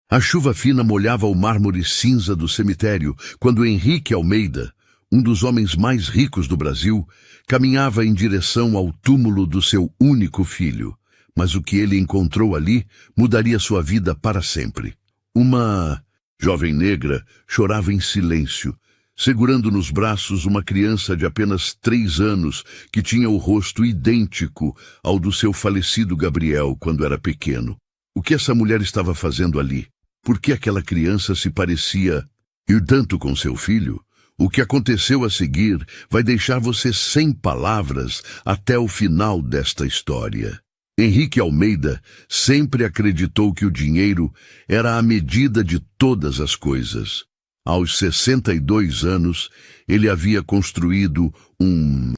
A chuva fina molhava o mármore cinza do cemitério quando Henrique Almeida, um dos homens mais ricos do Brasil, caminhava em direção ao túmulo do seu único filho. Mas o que ele encontrou ali mudaria sua vida para sempre. Uma jovem negra chorava em silêncio, segurando nos braços uma criança de apenas 3 anos que tinha o rosto idêntico ao do seu falecido Gabriel quando era pequeno. O que essa mulher estava fazendo ali? Por que aquela criança se parecia e tanto com seu filho? O que aconteceu a seguir vai deixar você sem palavras até o final desta história. Henrique Almeida sempre acreditou que o dinheiro era a medida de todas as coisas. Aos 62 anos, ele havia construído um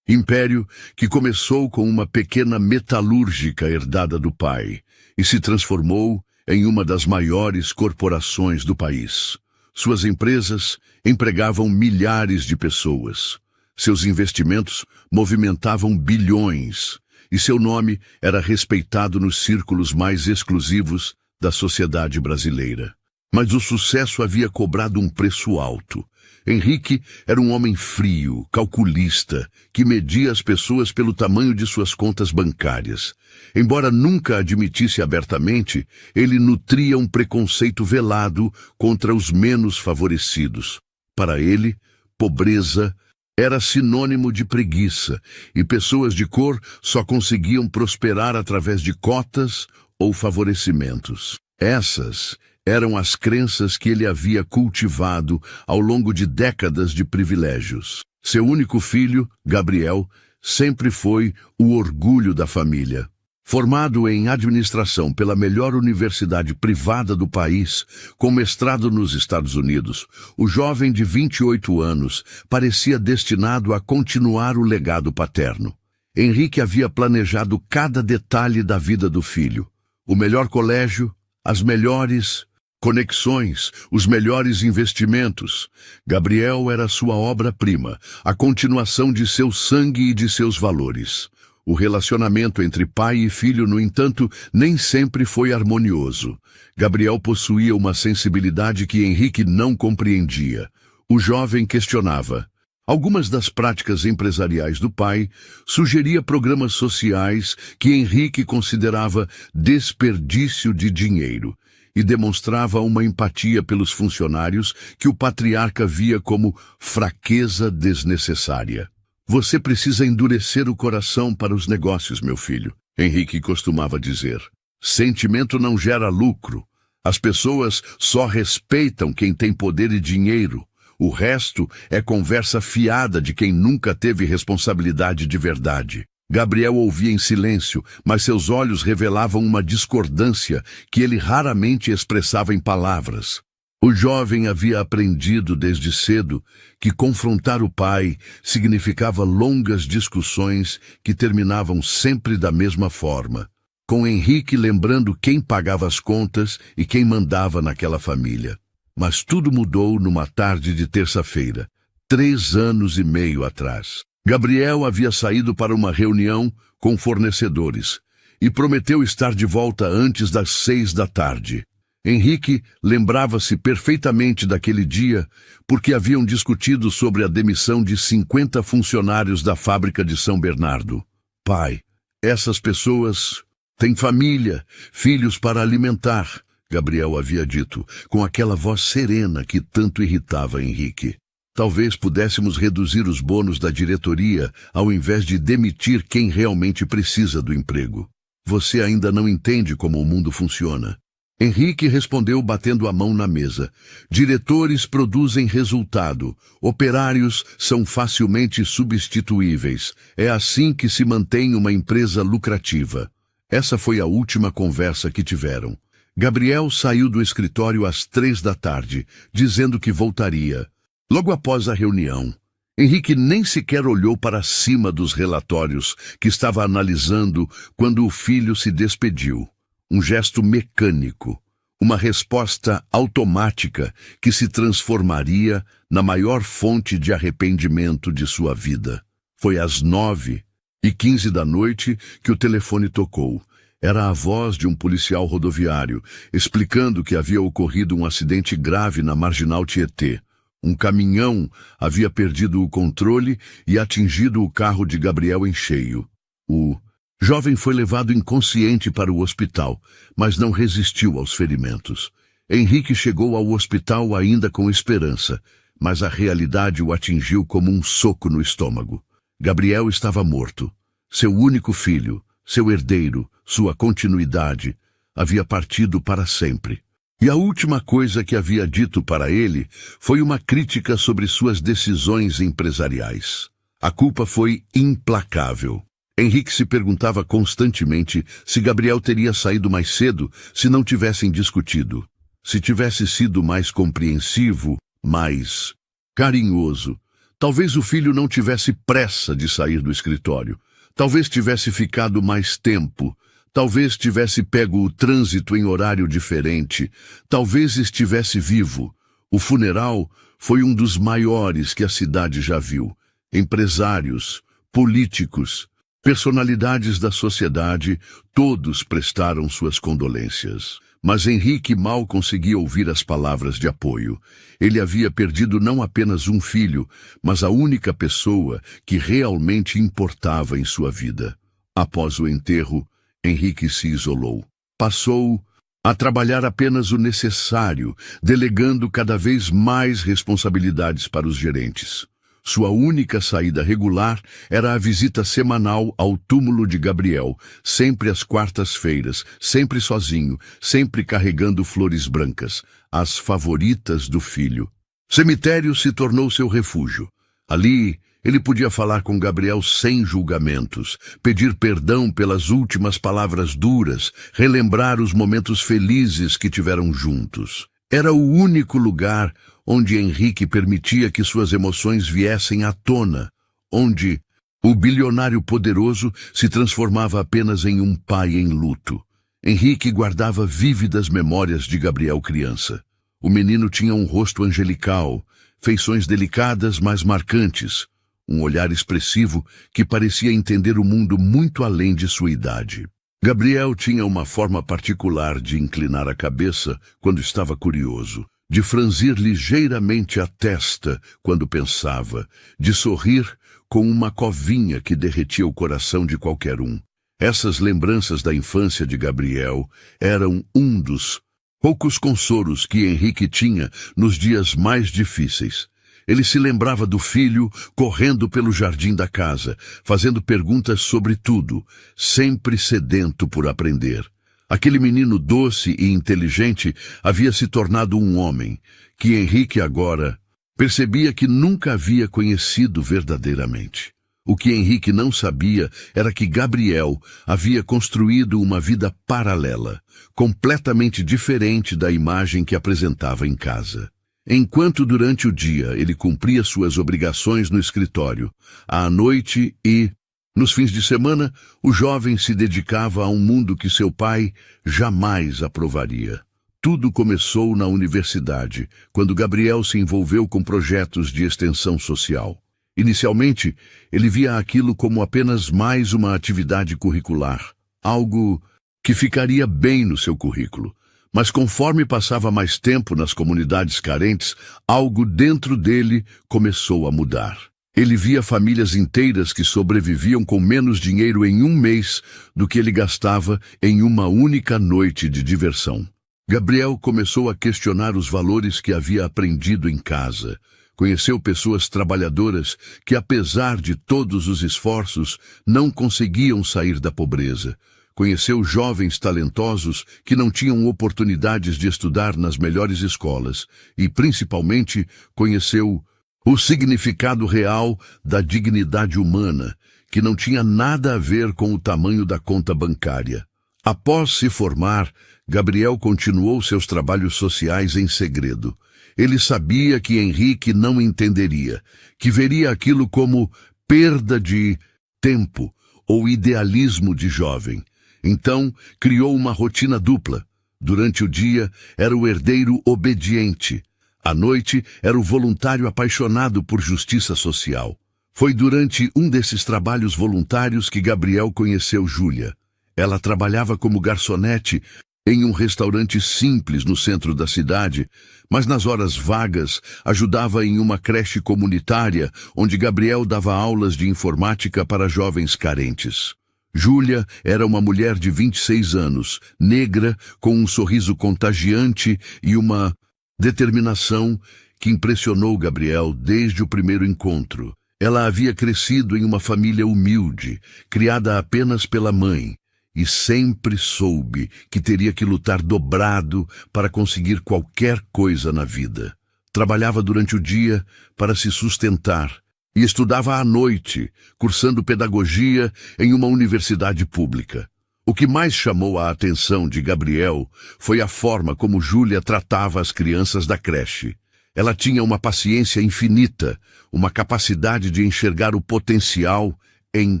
império que começou com uma pequena metalúrgica herdada do pai e se transformou em uma das maiores corporações do país. Suas empresas empregavam milhares de pessoas. Seus investimentos movimentavam bilhões e seu nome era respeitado nos círculos mais exclusivos da sociedade brasileira. Mas o sucesso havia cobrado um preço alto. Henrique era um homem frio, calculista, que media as pessoas pelo tamanho de suas contas bancárias. Embora nunca admitisse abertamente, ele nutria um preconceito velado contra os menos favorecidos. Para ele, pobreza era sinônimo de preguiça, e pessoas de cor só conseguiam prosperar através de cotas ou favorecimentos. Essas eram as crenças que ele havia cultivado ao longo de décadas de privilégios. Seu único filho, Gabriel, sempre foi o orgulho da família. Formado em administração pela melhor universidade privada do país, com mestrado nos Estados Unidos, o jovem de 28 anos parecia destinado a continuar o legado paterno. Henrique havia planejado cada detalhe da vida do filho: o melhor colégio, as melhores conexões, os melhores investimentos. Gabriel era sua obra-prima, a continuação de seu sangue e de seus valores. O relacionamento entre pai e filho, no entanto, nem sempre foi harmonioso. Gabriel possuía uma sensibilidade que Henrique não compreendia. O jovem questionava algumas das práticas empresariais do pai, sugeria programas sociais que Henrique considerava desperdício de dinheiro e demonstrava uma empatia pelos funcionários que o patriarca via como fraqueza desnecessária. Você precisa endurecer o coração para os negócios, meu filho, Henrique costumava dizer. Sentimento não gera lucro. As pessoas só respeitam quem tem poder e dinheiro. O resto é conversa fiada de quem nunca teve responsabilidade de verdade. Gabriel ouvia em silêncio, mas seus olhos revelavam uma discordância que ele raramente expressava em palavras. O jovem havia aprendido desde cedo que confrontar o pai significava longas discussões que terminavam sempre da mesma forma, com Henrique lembrando quem pagava as contas e quem mandava naquela família. Mas tudo mudou numa tarde de terça-feira, 3 anos e meio atrás. Gabriel havia saído para uma reunião com fornecedores e prometeu estar de volta antes das 6 da tarde. Henrique lembrava-se perfeitamente daquele dia porque haviam discutido sobre a demissão de 50 funcionários da fábrica de São Bernardo. Pai, essas pessoas têm família, filhos para alimentar, Gabriel havia dito, com aquela voz serena que tanto irritava Henrique. Talvez pudéssemos reduzir os bônus da diretoria ao invés de demitir quem realmente precisa do emprego. Você ainda não entende como o mundo funciona. Henrique respondeu batendo a mão na mesa. Diretores produzem resultado. Operários são facilmente substituíveis. É assim que se mantém uma empresa lucrativa. Essa foi a última conversa que tiveram. Gabriel saiu do escritório às 3 da tarde, dizendo que voltaria. Logo após a reunião, Henrique nem sequer olhou para cima dos relatórios que estava analisando quando o filho se despediu. Um gesto mecânico, uma resposta automática que se transformaria na maior fonte de arrependimento de sua vida. Foi às 9h15 da noite que o telefone tocou. Era a voz de um policial rodoviário, explicando que havia ocorrido um acidente grave na Marginal Tietê. Um caminhão havia perdido o controle e atingido o carro de Gabriel em cheio. O jovem foi levado inconsciente para o hospital, mas não resistiu aos ferimentos. Henrique chegou ao hospital ainda com esperança, mas a realidade o atingiu como um soco no estômago. Gabriel estava morto. Seu único filho, seu herdeiro, sua continuidade, havia partido para sempre. E a última coisa que havia dito para ele foi uma crítica sobre suas decisões empresariais. A culpa foi implacável. Henrique se perguntava constantemente se Gabriel teria saído mais cedo se não tivessem discutido. Se tivesse sido mais compreensivo, mais carinhoso. Talvez o filho não tivesse pressa de sair do escritório. Talvez tivesse ficado mais tempo. Talvez tivesse pego o trânsito em horário diferente. Talvez estivesse vivo. O funeral foi um dos maiores que a cidade já viu. Empresários, políticos, personalidades da sociedade, todos prestaram suas condolências. Mas Henrique mal conseguia ouvir as palavras de apoio. Ele havia perdido não apenas um filho, mas a única pessoa que realmente importava em sua vida. Após o enterro, Henrique se isolou. Passou a trabalhar apenas o necessário, delegando cada vez mais responsabilidades para os gerentes. Sua única saída regular era a visita semanal ao túmulo de Gabriel, sempre às quartas-feiras, sempre sozinho, sempre carregando flores brancas, as favoritas do filho. Cemitério se tornou seu refúgio. Ali, ele podia falar com Gabriel sem julgamentos, pedir perdão pelas últimas palavras duras, relembrar os momentos felizes que tiveram juntos. Era o único lugar onde Henrique permitia que suas emoções viessem à tona, onde o bilionário poderoso se transformava apenas em um pai em luto. Henrique guardava vívidas memórias de Gabriel criança. O menino tinha um rosto angelical, feições delicadas mas marcantes, um olhar expressivo que parecia entender o mundo muito além de sua idade. Gabriel tinha uma forma particular de inclinar a cabeça quando estava curioso, de franzir ligeiramente a testa quando pensava, de sorrir com uma covinha que derretia o coração de qualquer um. Essas lembranças da infância de Gabriel eram um dos poucos consolos que Henrique tinha nos dias mais difíceis. Ele se lembrava do filho correndo pelo jardim da casa, fazendo perguntas sobre tudo, sempre sedento por aprender. Aquele menino doce e inteligente havia se tornado um homem, que Henrique agora percebia que nunca havia conhecido verdadeiramente. O que Henrique não sabia era que Gabriel havia construído uma vida paralela, completamente diferente da imagem que apresentava em casa. Enquanto durante o dia ele cumpria suas obrigações no escritório, à noite e nos fins de semana, o jovem se dedicava a um mundo que seu pai jamais aprovaria. Tudo começou na universidade, quando Gabriel se envolveu com projetos de extensão social. Inicialmente, ele via aquilo como apenas mais uma atividade curricular, algo que ficaria bem no seu currículo. Mas conforme passava mais tempo nas comunidades carentes, algo dentro dele começou a mudar. Ele via famílias inteiras que sobreviviam com menos dinheiro em um mês do que ele gastava em uma única noite de diversão. Gabriel começou a questionar os valores que havia aprendido em casa. Conheceu pessoas trabalhadoras que, apesar de todos os esforços, não conseguiam sair da pobreza. Conheceu jovens talentosos que não tinham oportunidades de estudar nas melhores escolas e, principalmente, conheceu o significado real da dignidade humana, que não tinha nada a ver com o tamanho da conta bancária. Após se formar, Gabriel continuou seus trabalhos sociais em segredo. Ele sabia que Henrique não entenderia, que veria aquilo como perda de tempo ou idealismo de jovem. Então, criou uma rotina dupla. Durante o dia, era o herdeiro obediente. À noite, era o voluntário apaixonado por justiça social. Foi durante um desses trabalhos voluntários que Gabriel conheceu Júlia. Ela trabalhava como garçonete em um restaurante simples no centro da cidade, mas nas horas vagas ajudava em uma creche comunitária onde Gabriel dava aulas de informática para jovens carentes. Júlia era uma mulher de 26 anos, negra, com um sorriso contagiante e uma determinação que impressionou Gabriel desde o primeiro encontro. Ela havia crescido em uma família humilde, criada apenas pela mãe, e sempre soube que teria que lutar dobrado para conseguir qualquer coisa na vida. Trabalhava durante o dia para se sustentar e estudava à noite, cursando pedagogia em uma universidade pública. O que mais chamou a atenção de Gabriel foi a forma como Júlia tratava as crianças da creche. Ela tinha uma paciência infinita, uma capacidade de enxergar o potencial em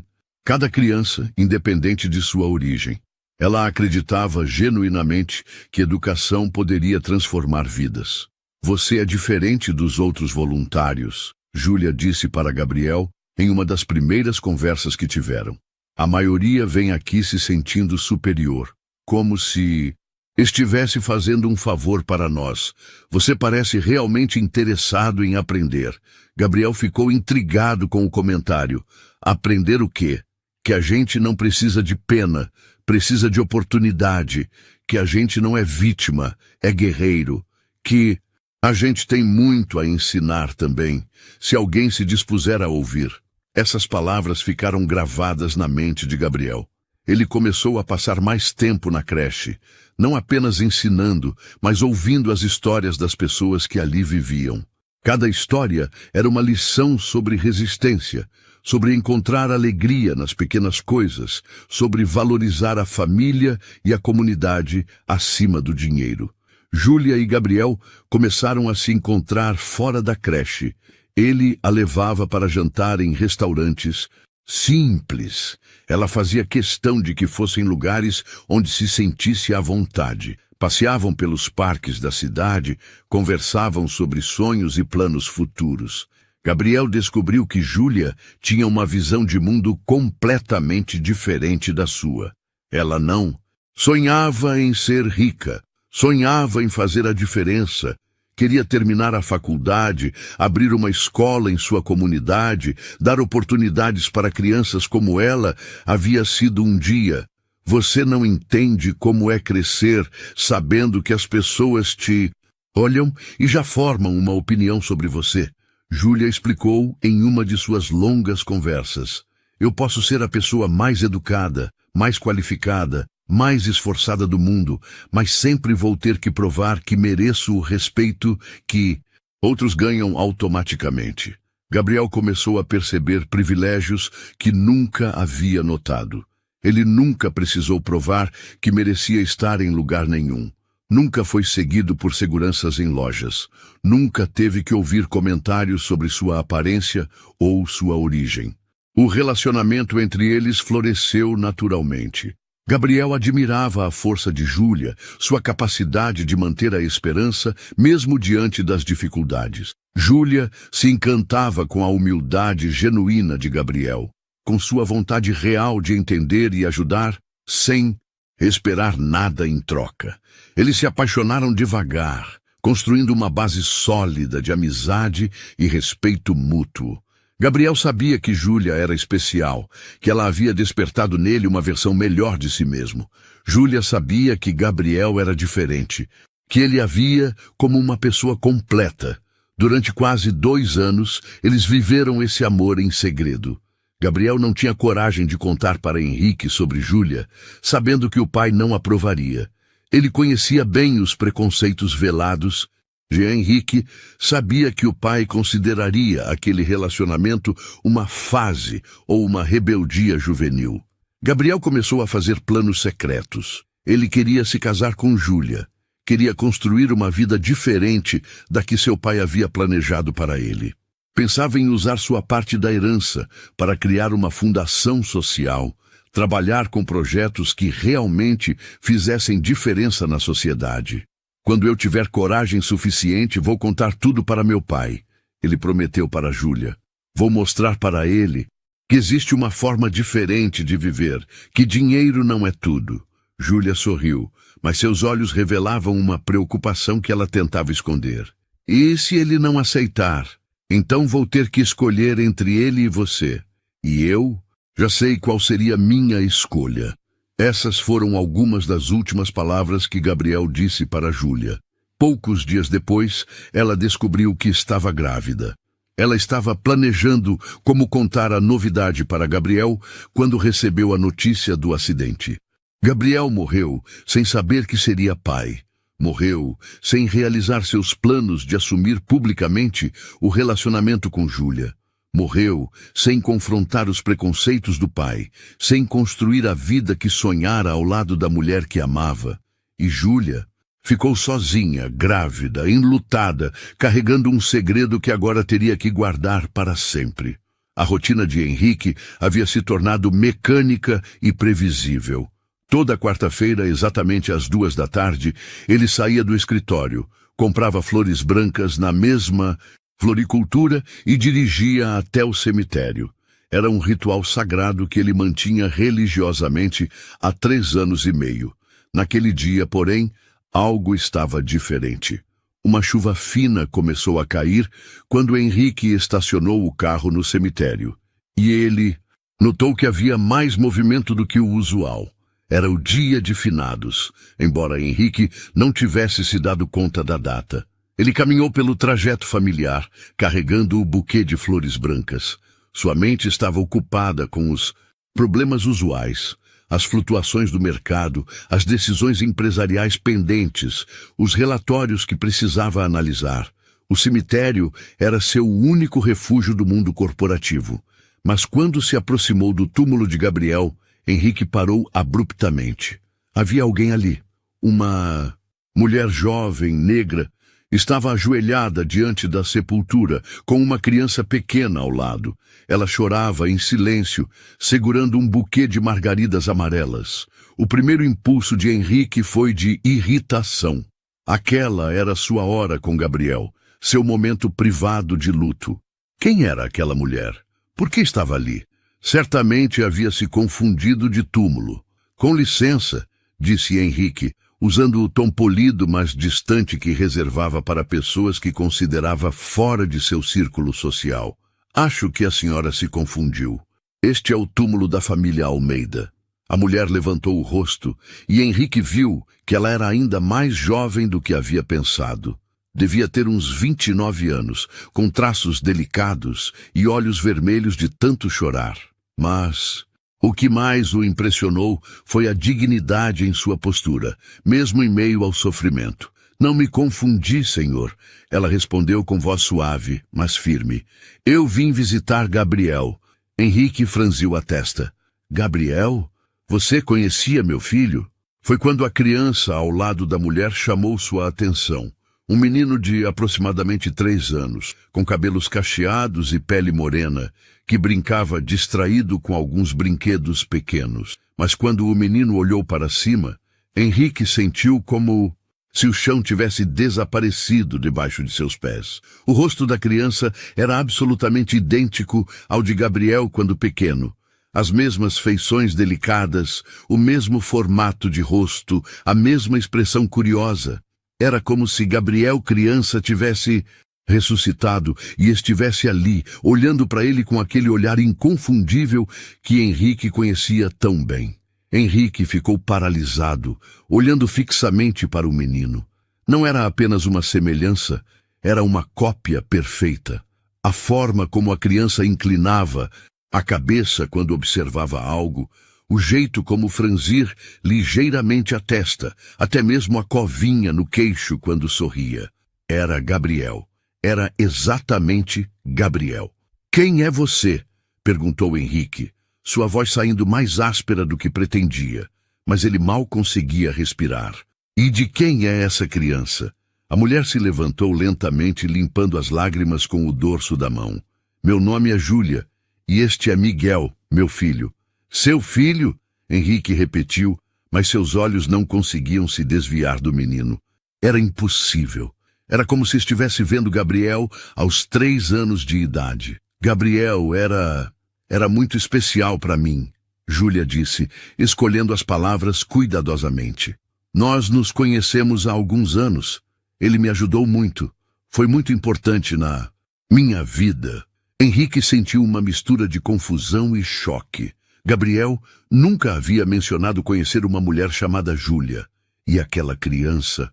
cada criança, independente de sua origem. Ela acreditava genuinamente que educação poderia transformar vidas. Você é diferente dos outros voluntários, Júlia disse para Gabriel em uma das primeiras conversas que tiveram. A maioria vem aqui se sentindo superior, como se estivesse fazendo um favor para nós. Você parece realmente interessado em aprender. Gabriel ficou intrigado com o comentário. Aprender o quê? Que a gente não precisa de pena, precisa de oportunidade, que a gente não é vítima, é guerreiro, que a gente tem muito a ensinar também, se alguém se dispuser a ouvir. Essas palavras ficaram gravadas na mente de Gabriel. Ele começou a passar mais tempo na creche, não apenas ensinando, mas ouvindo as histórias das pessoas que ali viviam. Cada história era uma lição sobre resistência, sobre encontrar alegria nas pequenas coisas, sobre valorizar a família e a comunidade acima do dinheiro. Júlia e Gabriel começaram a se encontrar fora da creche. Ele a levava para jantar em restaurantes simples. Ela fazia questão de que fossem lugares onde se sentisse à vontade. Passeavam pelos parques da cidade, conversavam sobre sonhos e planos futuros. Gabriel descobriu que Júlia tinha uma visão de mundo completamente diferente da sua. Ela não sonhava em ser rica, sonhava em fazer a diferença. Queria terminar a faculdade, abrir uma escola em sua comunidade, dar oportunidades para crianças como ela havia sido um dia. Você não entende como é crescer sabendo que as pessoas te olham e já formam uma opinião sobre você. Júlia explicou em uma de suas longas conversas. Eu posso ser a pessoa mais educada, mais qualificada, mais esforçada do mundo, mas sempre vou ter que provar que mereço o respeito que outros ganham automaticamente. Gabriel começou a perceber privilégios que nunca havia notado. Ele nunca precisou provar que merecia estar em lugar nenhum. Nunca foi seguido por seguranças em lojas. Nunca teve que ouvir comentários sobre sua aparência ou sua origem. O relacionamento entre eles floresceu naturalmente. Gabriel admirava a força de Júlia, sua capacidade de manter a esperança mesmo diante das dificuldades. Júlia se encantava com a humildade genuína de Gabriel, com sua vontade real de entender e ajudar, sem esperar nada em troca. Eles se apaixonaram devagar, construindo uma base sólida de amizade e respeito mútuo. Gabriel sabia que Júlia era especial, que ela havia despertado nele uma versão melhor de si mesmo. Júlia sabia que Gabriel era diferente, que ele a via como uma pessoa completa. Durante quase 2 anos, eles viveram esse amor em segredo. Gabriel não tinha coragem de contar para Henrique sobre Júlia, sabendo que o pai não aprovaria. Ele conhecia bem os preconceitos velados. Henrique sabia que o pai consideraria aquele relacionamento uma fase ou uma rebeldia juvenil. Gabriel começou a fazer planos secretos. Ele queria se casar com Júlia. Queria construir uma vida diferente da que seu pai havia planejado para ele. Pensava em usar sua parte da herança para criar uma fundação social, trabalhar com projetos que realmente fizessem diferença na sociedade. Quando eu tiver coragem suficiente, vou contar tudo para meu pai, ele prometeu para Júlia. Vou mostrar para ele que existe uma forma diferente de viver, que dinheiro não é tudo. Júlia sorriu, mas seus olhos revelavam uma preocupação que ela tentava esconder. E se ele não aceitar? Então vou ter que escolher entre ele e você. E eu já sei qual seria minha escolha. Essas foram algumas das últimas palavras que Gabriel disse para Júlia. Poucos dias depois, ela descobriu que estava grávida. Ela estava planejando como contar a novidade para Gabriel quando recebeu a notícia do acidente. Gabriel morreu sem saber que seria pai. Morreu sem realizar seus planos de assumir publicamente o relacionamento com Júlia. Morreu sem confrontar os preconceitos do pai, sem construir a vida que sonhara ao lado da mulher que amava. E Júlia ficou sozinha, grávida, enlutada, carregando um segredo que agora teria que guardar para sempre. A rotina de Henrique havia se tornado mecânica e previsível. Toda quarta-feira, exatamente às 14h, ele saía do escritório, comprava flores brancas na mesma floricultura e dirigia até o cemitério. Era um ritual sagrado que ele mantinha religiosamente há 3 anos e meio. Naquele dia, porém, algo estava diferente. Uma chuva fina começou a cair quando Henrique estacionou o carro no cemitério. E ele notou que havia mais movimento do que o usual. Era o dia de finados, embora Henrique não tivesse se dado conta da data. Ele caminhou pelo trajeto familiar, carregando o buquê de flores brancas. Sua mente estava ocupada com os problemas usuais, as flutuações do mercado, as decisões empresariais pendentes, os relatórios que precisava analisar. O cemitério era seu único refúgio do mundo corporativo. Mas quando se aproximou do túmulo de Gabriel, Henrique parou abruptamente. Havia alguém ali. Uma mulher jovem, negra, estava ajoelhada diante da sepultura, com uma criança pequena ao lado. Ela chorava em silêncio, segurando um buquê de margaridas amarelas. O primeiro impulso de Henrique foi de irritação. Aquela era sua hora com Gabriel, seu momento privado de luto. Quem era aquela mulher? Por que estava ali? Certamente havia se confundido de túmulo. Com licença, disse Henrique, usando o tom polido mas distante que reservava para pessoas que considerava fora de seu círculo social. Acho que a senhora se confundiu. Este é o túmulo da família Almeida. A mulher levantou o rosto e Henrique viu que ela era ainda mais jovem do que havia pensado. Devia ter uns 29 anos, com traços delicados e olhos vermelhos de tanto chorar. Mas o que mais o impressionou foi a dignidade em sua postura, mesmo em meio ao sofrimento. Não me confundi, senhor, ela respondeu com voz suave, mas firme. Eu vim visitar Gabriel. Henrique franziu a testa. Gabriel? Você conhecia meu filho? Foi quando a criança ao lado da mulher chamou sua atenção. Um menino de aproximadamente 3 anos, com cabelos cacheados e pele morena, que brincava distraído com alguns brinquedos pequenos. Mas quando o menino olhou para cima, Henrique sentiu como se o chão tivesse desaparecido debaixo de seus pés. O rosto da criança era absolutamente idêntico ao de Gabriel quando pequeno. As mesmas feições delicadas, o mesmo formato de rosto, a mesma expressão curiosa. Era como se Gabriel criança tivesse ressuscitado e estivesse ali, olhando para ele com aquele olhar inconfundível que Henrique conhecia tão bem. Henrique ficou paralisado, olhando fixamente para o menino. Não era apenas uma semelhança, era uma cópia perfeita. A forma como a criança inclinava a cabeça quando observava algo, o jeito como franzir ligeiramente a testa, até mesmo a covinha no queixo quando sorria. Era Gabriel. Era exatamente Gabriel. Quem é você? Perguntou Henrique, sua voz saindo mais áspera do que pretendia, mas ele mal conseguia respirar. E de quem é essa criança? A mulher se levantou lentamente, limpando as lágrimas com o dorso da mão. Meu nome é Júlia, e este é Miguel, meu filho. Seu filho? Henrique repetiu, mas seus olhos não conseguiam se desviar do menino. Era impossível. Era como se estivesse vendo Gabriel aos 3 anos de idade. Gabriel era Era muito especial para mim, Júlia disse, escolhendo as palavras cuidadosamente. Nós nos conhecemos há alguns anos. Ele me ajudou muito. Foi muito importante na minha vida. Henrique sentiu uma mistura de confusão e choque. Gabriel nunca havia mencionado conhecer uma mulher chamada Júlia. E aquela criança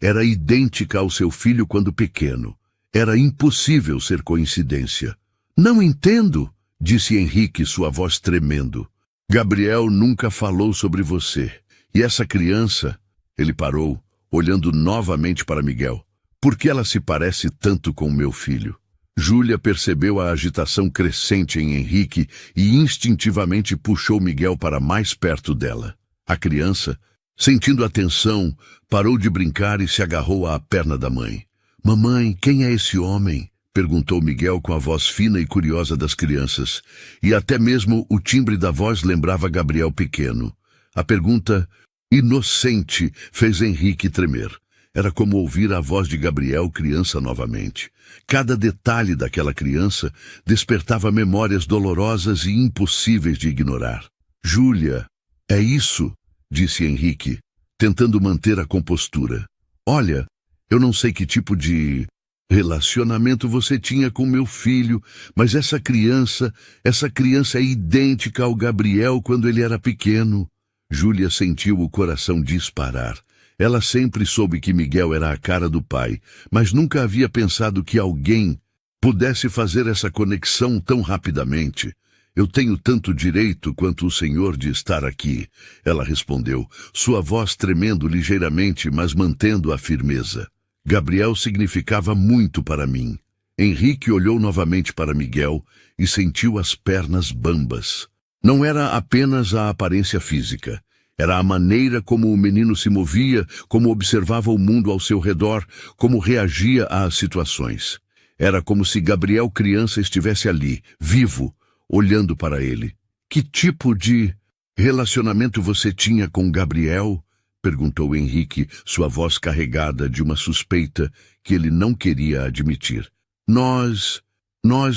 era idêntica ao seu filho quando pequeno. Era impossível ser coincidência. Não entendo, disse Henrique, sua voz tremendo. Gabriel nunca falou sobre você. E essa criança... Ele parou, olhando novamente para Miguel. Por que ela se parece tanto com meu filho? Júlia percebeu a agitação crescente em Henrique e instintivamente puxou Miguel para mais perto dela. A criança, sentindo a tensão, parou de brincar e se agarrou à perna da mãe. Mamãe, quem é esse homem? Perguntou Miguel com a voz fina e curiosa das crianças. E até mesmo o timbre da voz lembrava Gabriel pequeno. A pergunta inocente fez Henrique tremer. Era como ouvir a voz de Gabriel criança novamente. Cada detalhe daquela criança despertava memórias dolorosas e impossíveis de ignorar. Júlia, é isso, disse Henrique, tentando manter a compostura. Olha, eu não sei que tipo de relacionamento você tinha com meu filho, mas essa criança é idêntica ao Gabriel quando ele era pequeno. Júlia sentiu o coração disparar. Ela sempre soube que Miguel era a cara do pai, mas nunca havia pensado que alguém pudesse fazer essa conexão tão rapidamente. Eu tenho tanto direito quanto o senhor de estar aqui, ela respondeu, sua voz tremendo ligeiramente, mas mantendo a firmeza. Gabriel significava muito para mim. Henrique olhou novamente para Miguel e sentiu as pernas bambas. Não era apenas a aparência física. Era a maneira como o menino se movia, como observava o mundo ao seu redor, como reagia às situações. Era como se Gabriel criança estivesse ali, vivo, olhando para ele. Que tipo de relacionamento você tinha com Gabriel? Perguntou Henrique, sua voz carregada de uma suspeita que ele não queria admitir. Nós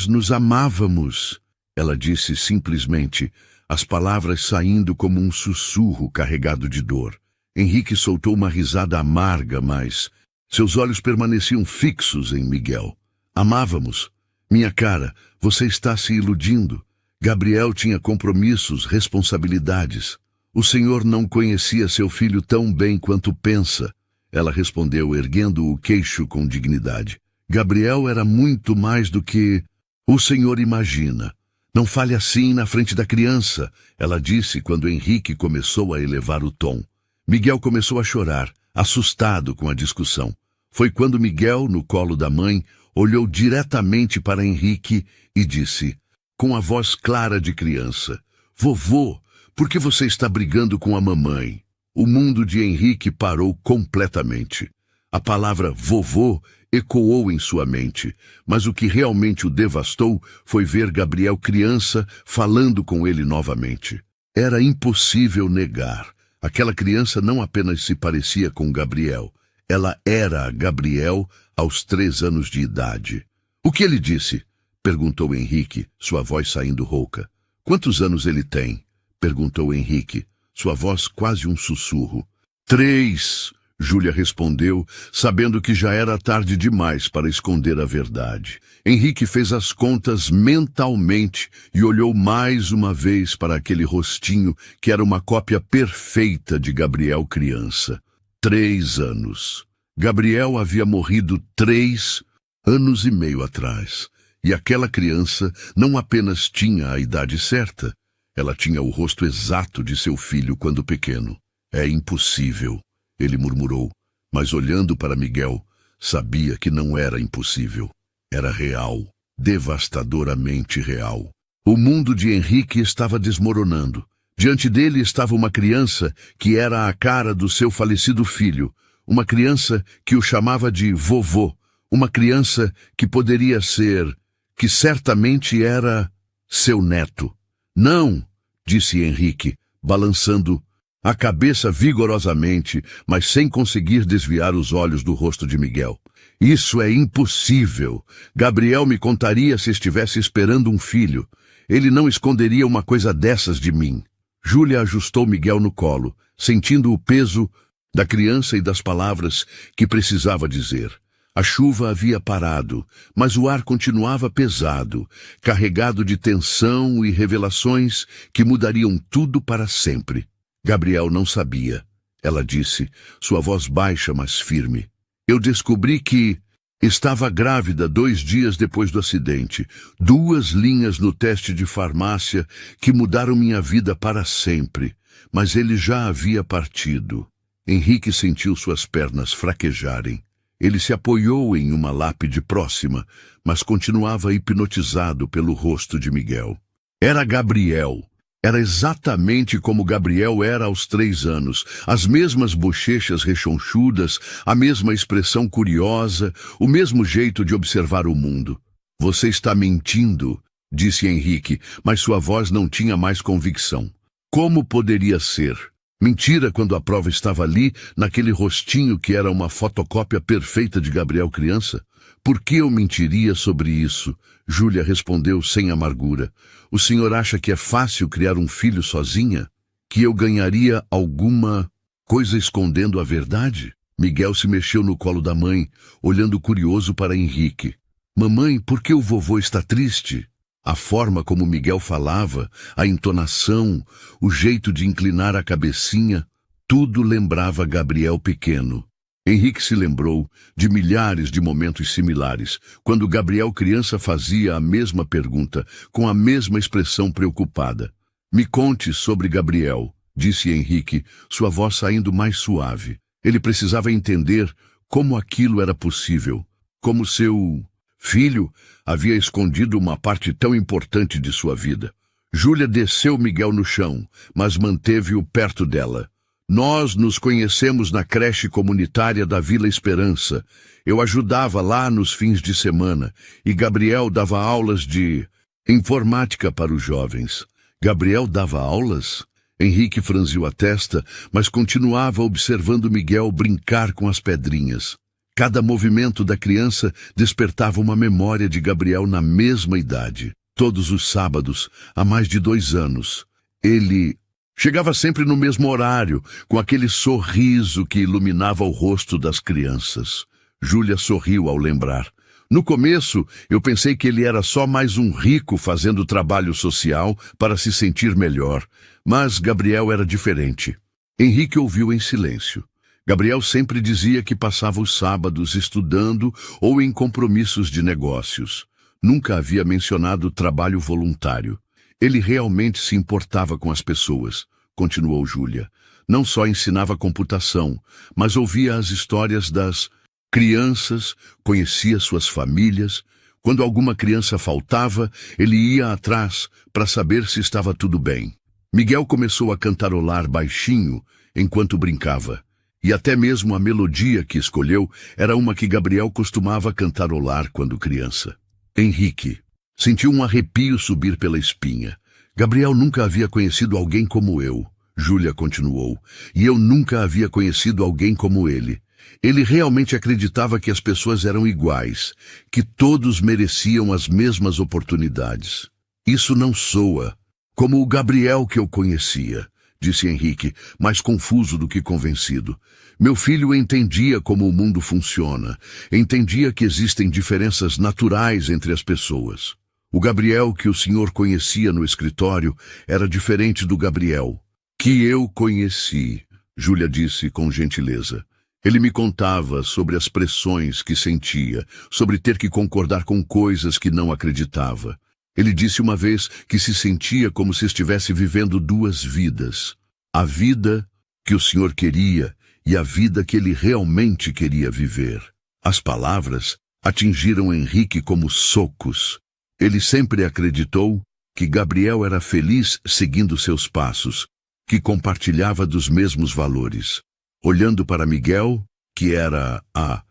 nos amávamos, ela disse simplesmente, as palavras saindo como um sussurro carregado de dor. Henrique soltou uma risada amarga, mas seus olhos permaneciam fixos em Miguel. Amávamos. Minha cara, você está se iludindo. Gabriel tinha compromissos, responsabilidades. O senhor não conhecia seu filho tão bem quanto pensa, ela respondeu, erguendo o queixo com dignidade. Gabriel era muito mais do que o senhor imagina. Não fale assim na frente da criança, ela disse quando Henrique começou a elevar o tom. Miguel começou a chorar, assustado com a discussão. Foi quando Miguel, no colo da mãe, olhou diretamente para Henrique e disse, com a voz clara de criança, Vovô, por que você está brigando com a mamãe? O mundo de Henrique parou completamente. A palavra vovô ecoou em sua mente, mas o que realmente o devastou foi ver Gabriel criança falando com ele novamente. Era impossível negar. Aquela criança não apenas se parecia com Gabriel, ela era Gabriel aos 3 anos de idade. O que ele disse? Perguntou Henrique, sua voz saindo rouca. Quantos anos ele tem? Perguntou Henrique, sua voz quase um sussurro. 3, Júlia respondeu, sabendo que já era tarde demais para esconder a verdade. Henrique fez as contas mentalmente e olhou mais uma vez para aquele rostinho que era uma cópia perfeita de Gabriel criança. 3 anos. Gabriel havia morrido 3 anos e meio atrás. E aquela criança não apenas tinha a idade certa, ela tinha o rosto exato de seu filho quando pequeno. É impossível, ele murmurou, mas olhando para Miguel, sabia que não era impossível. Era real, devastadoramente real. O mundo de Henrique estava desmoronando. Diante dele estava uma criança que era a cara do seu falecido filho, uma criança que o chamava de vovô, uma criança que poderia ser, que certamente era seu neto. Não, disse Henrique, balançando a cabeça vigorosamente, mas sem conseguir desviar os olhos do rosto de Miguel. Isso é impossível. Gabriel me contaria se estivesse esperando um filho. Ele não esconderia uma coisa dessas de mim. Júlia ajustou Miguel no colo, sentindo o peso da criança e das palavras que precisava dizer. A chuva havia parado, mas o ar continuava pesado, carregado de tensão e revelações que mudariam tudo para sempre. Gabriel não sabia. Ela disse, sua voz baixa, mas firme. Eu descobri que estava grávida 2 dias depois do acidente. 2 linhas no teste de farmácia que mudaram minha vida para sempre. Mas ele já havia partido. Henrique sentiu suas pernas fraquejarem. Ele se apoiou em uma lápide próxima, mas continuava hipnotizado pelo rosto de Miguel. Era Gabriel. Era exatamente como Gabriel era aos 3 anos. As mesmas bochechas rechonchudas, a mesma expressão curiosa, o mesmo jeito de observar o mundo. Você está mentindo, disse Henrique, mas sua voz não tinha mais convicção. Como poderia ser? Mentira quando a prova estava ali, naquele rostinho que era uma fotocópia perfeita de Gabriel criança? Por que eu mentiria sobre isso? Júlia respondeu sem amargura. O senhor acha que é fácil criar um filho sozinha? Que eu ganharia alguma coisa escondendo a verdade? Miguel se mexeu no colo da mãe, olhando curioso para Henrique. Mamãe, por que o vovô está triste? A forma como Miguel falava, a entonação, o jeito de inclinar a cabecinha, tudo lembrava Gabriel pequeno. Henrique se lembrou de milhares de momentos similares, quando Gabriel criança fazia a mesma pergunta, com a mesma expressão preocupada. Me conte sobre Gabriel, disse Henrique, sua voz saindo mais suave. Ele precisava entender como aquilo era possível, como seu filho havia escondido uma parte tão importante de sua vida. Júlia desceu Miguel no chão, mas manteve-o perto dela. Nós nos conhecemos na creche comunitária da Vila Esperança. Eu ajudava lá nos fins de semana e Gabriel dava aulas de informática para os jovens. Gabriel dava aulas? Henrique franziu a testa, mas continuava observando Miguel brincar com as pedrinhas. Cada movimento da criança despertava uma memória de Gabriel na mesma idade. Todos os sábados, há mais de 2 anos, ele chegava sempre no mesmo horário, com aquele sorriso que iluminava o rosto das crianças. Júlia sorriu ao lembrar. No começo, eu pensei que ele era só mais um rico fazendo trabalho social para se sentir melhor, mas Gabriel era diferente. Henrique ouviu em silêncio. Gabriel sempre dizia que passava os sábados estudando ou em compromissos de negócios. Nunca havia mencionado trabalho voluntário. Ele realmente se importava com as pessoas, continuou Júlia. Não só ensinava computação, mas ouvia as histórias das crianças, conhecia suas famílias. Quando alguma criança faltava, ele ia atrás para saber se estava tudo bem. Miguel começou a cantarolar baixinho enquanto brincava. E até mesmo a melodia que escolheu era uma que Gabriel costumava cantarolar quando criança. Henrique sentiu um arrepio subir pela espinha. Gabriel nunca havia conhecido alguém como eu, Júlia continuou, e eu nunca havia conhecido alguém como ele. Ele realmente acreditava que as pessoas eram iguais, que todos mereciam as mesmas oportunidades. Isso não soa como o Gabriel que eu conhecia, disse Henrique, mais confuso do que convencido. Meu filho entendia como o mundo funciona, entendia que existem diferenças naturais entre as pessoas. O Gabriel que o senhor conhecia no escritório era diferente do Gabriel que eu conheci, Júlia disse com gentileza. Ele me contava sobre as pressões que sentia, sobre ter que concordar com coisas que não acreditava. Ele disse uma vez que se sentia como se estivesse vivendo 2 vidas. A vida que o senhor queria e a vida que ele realmente queria viver. As palavras atingiram Henrique como socos. Ele sempre acreditou que Gabriel era feliz seguindo seus passos, que compartilhava dos mesmos valores. Olhando para Miguel, que era a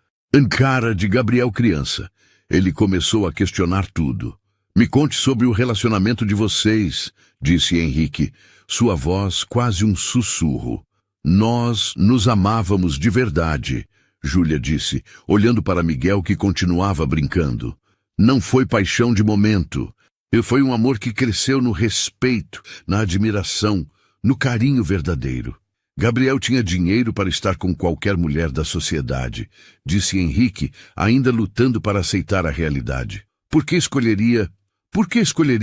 cara de Gabriel criança, ele começou a questionar tudo. Me conte sobre o relacionamento de vocês, disse Henrique, sua voz quase um sussurro. Nós nos amávamos de verdade, Júlia disse, olhando para Miguel, que continuava brincando. Não foi paixão de momento. Foi um amor que cresceu no respeito, na admiração, no carinho verdadeiro. Gabriel tinha dinheiro para estar com qualquer mulher da sociedade, disse Henrique, ainda lutando para aceitar a realidade. Por que escolheria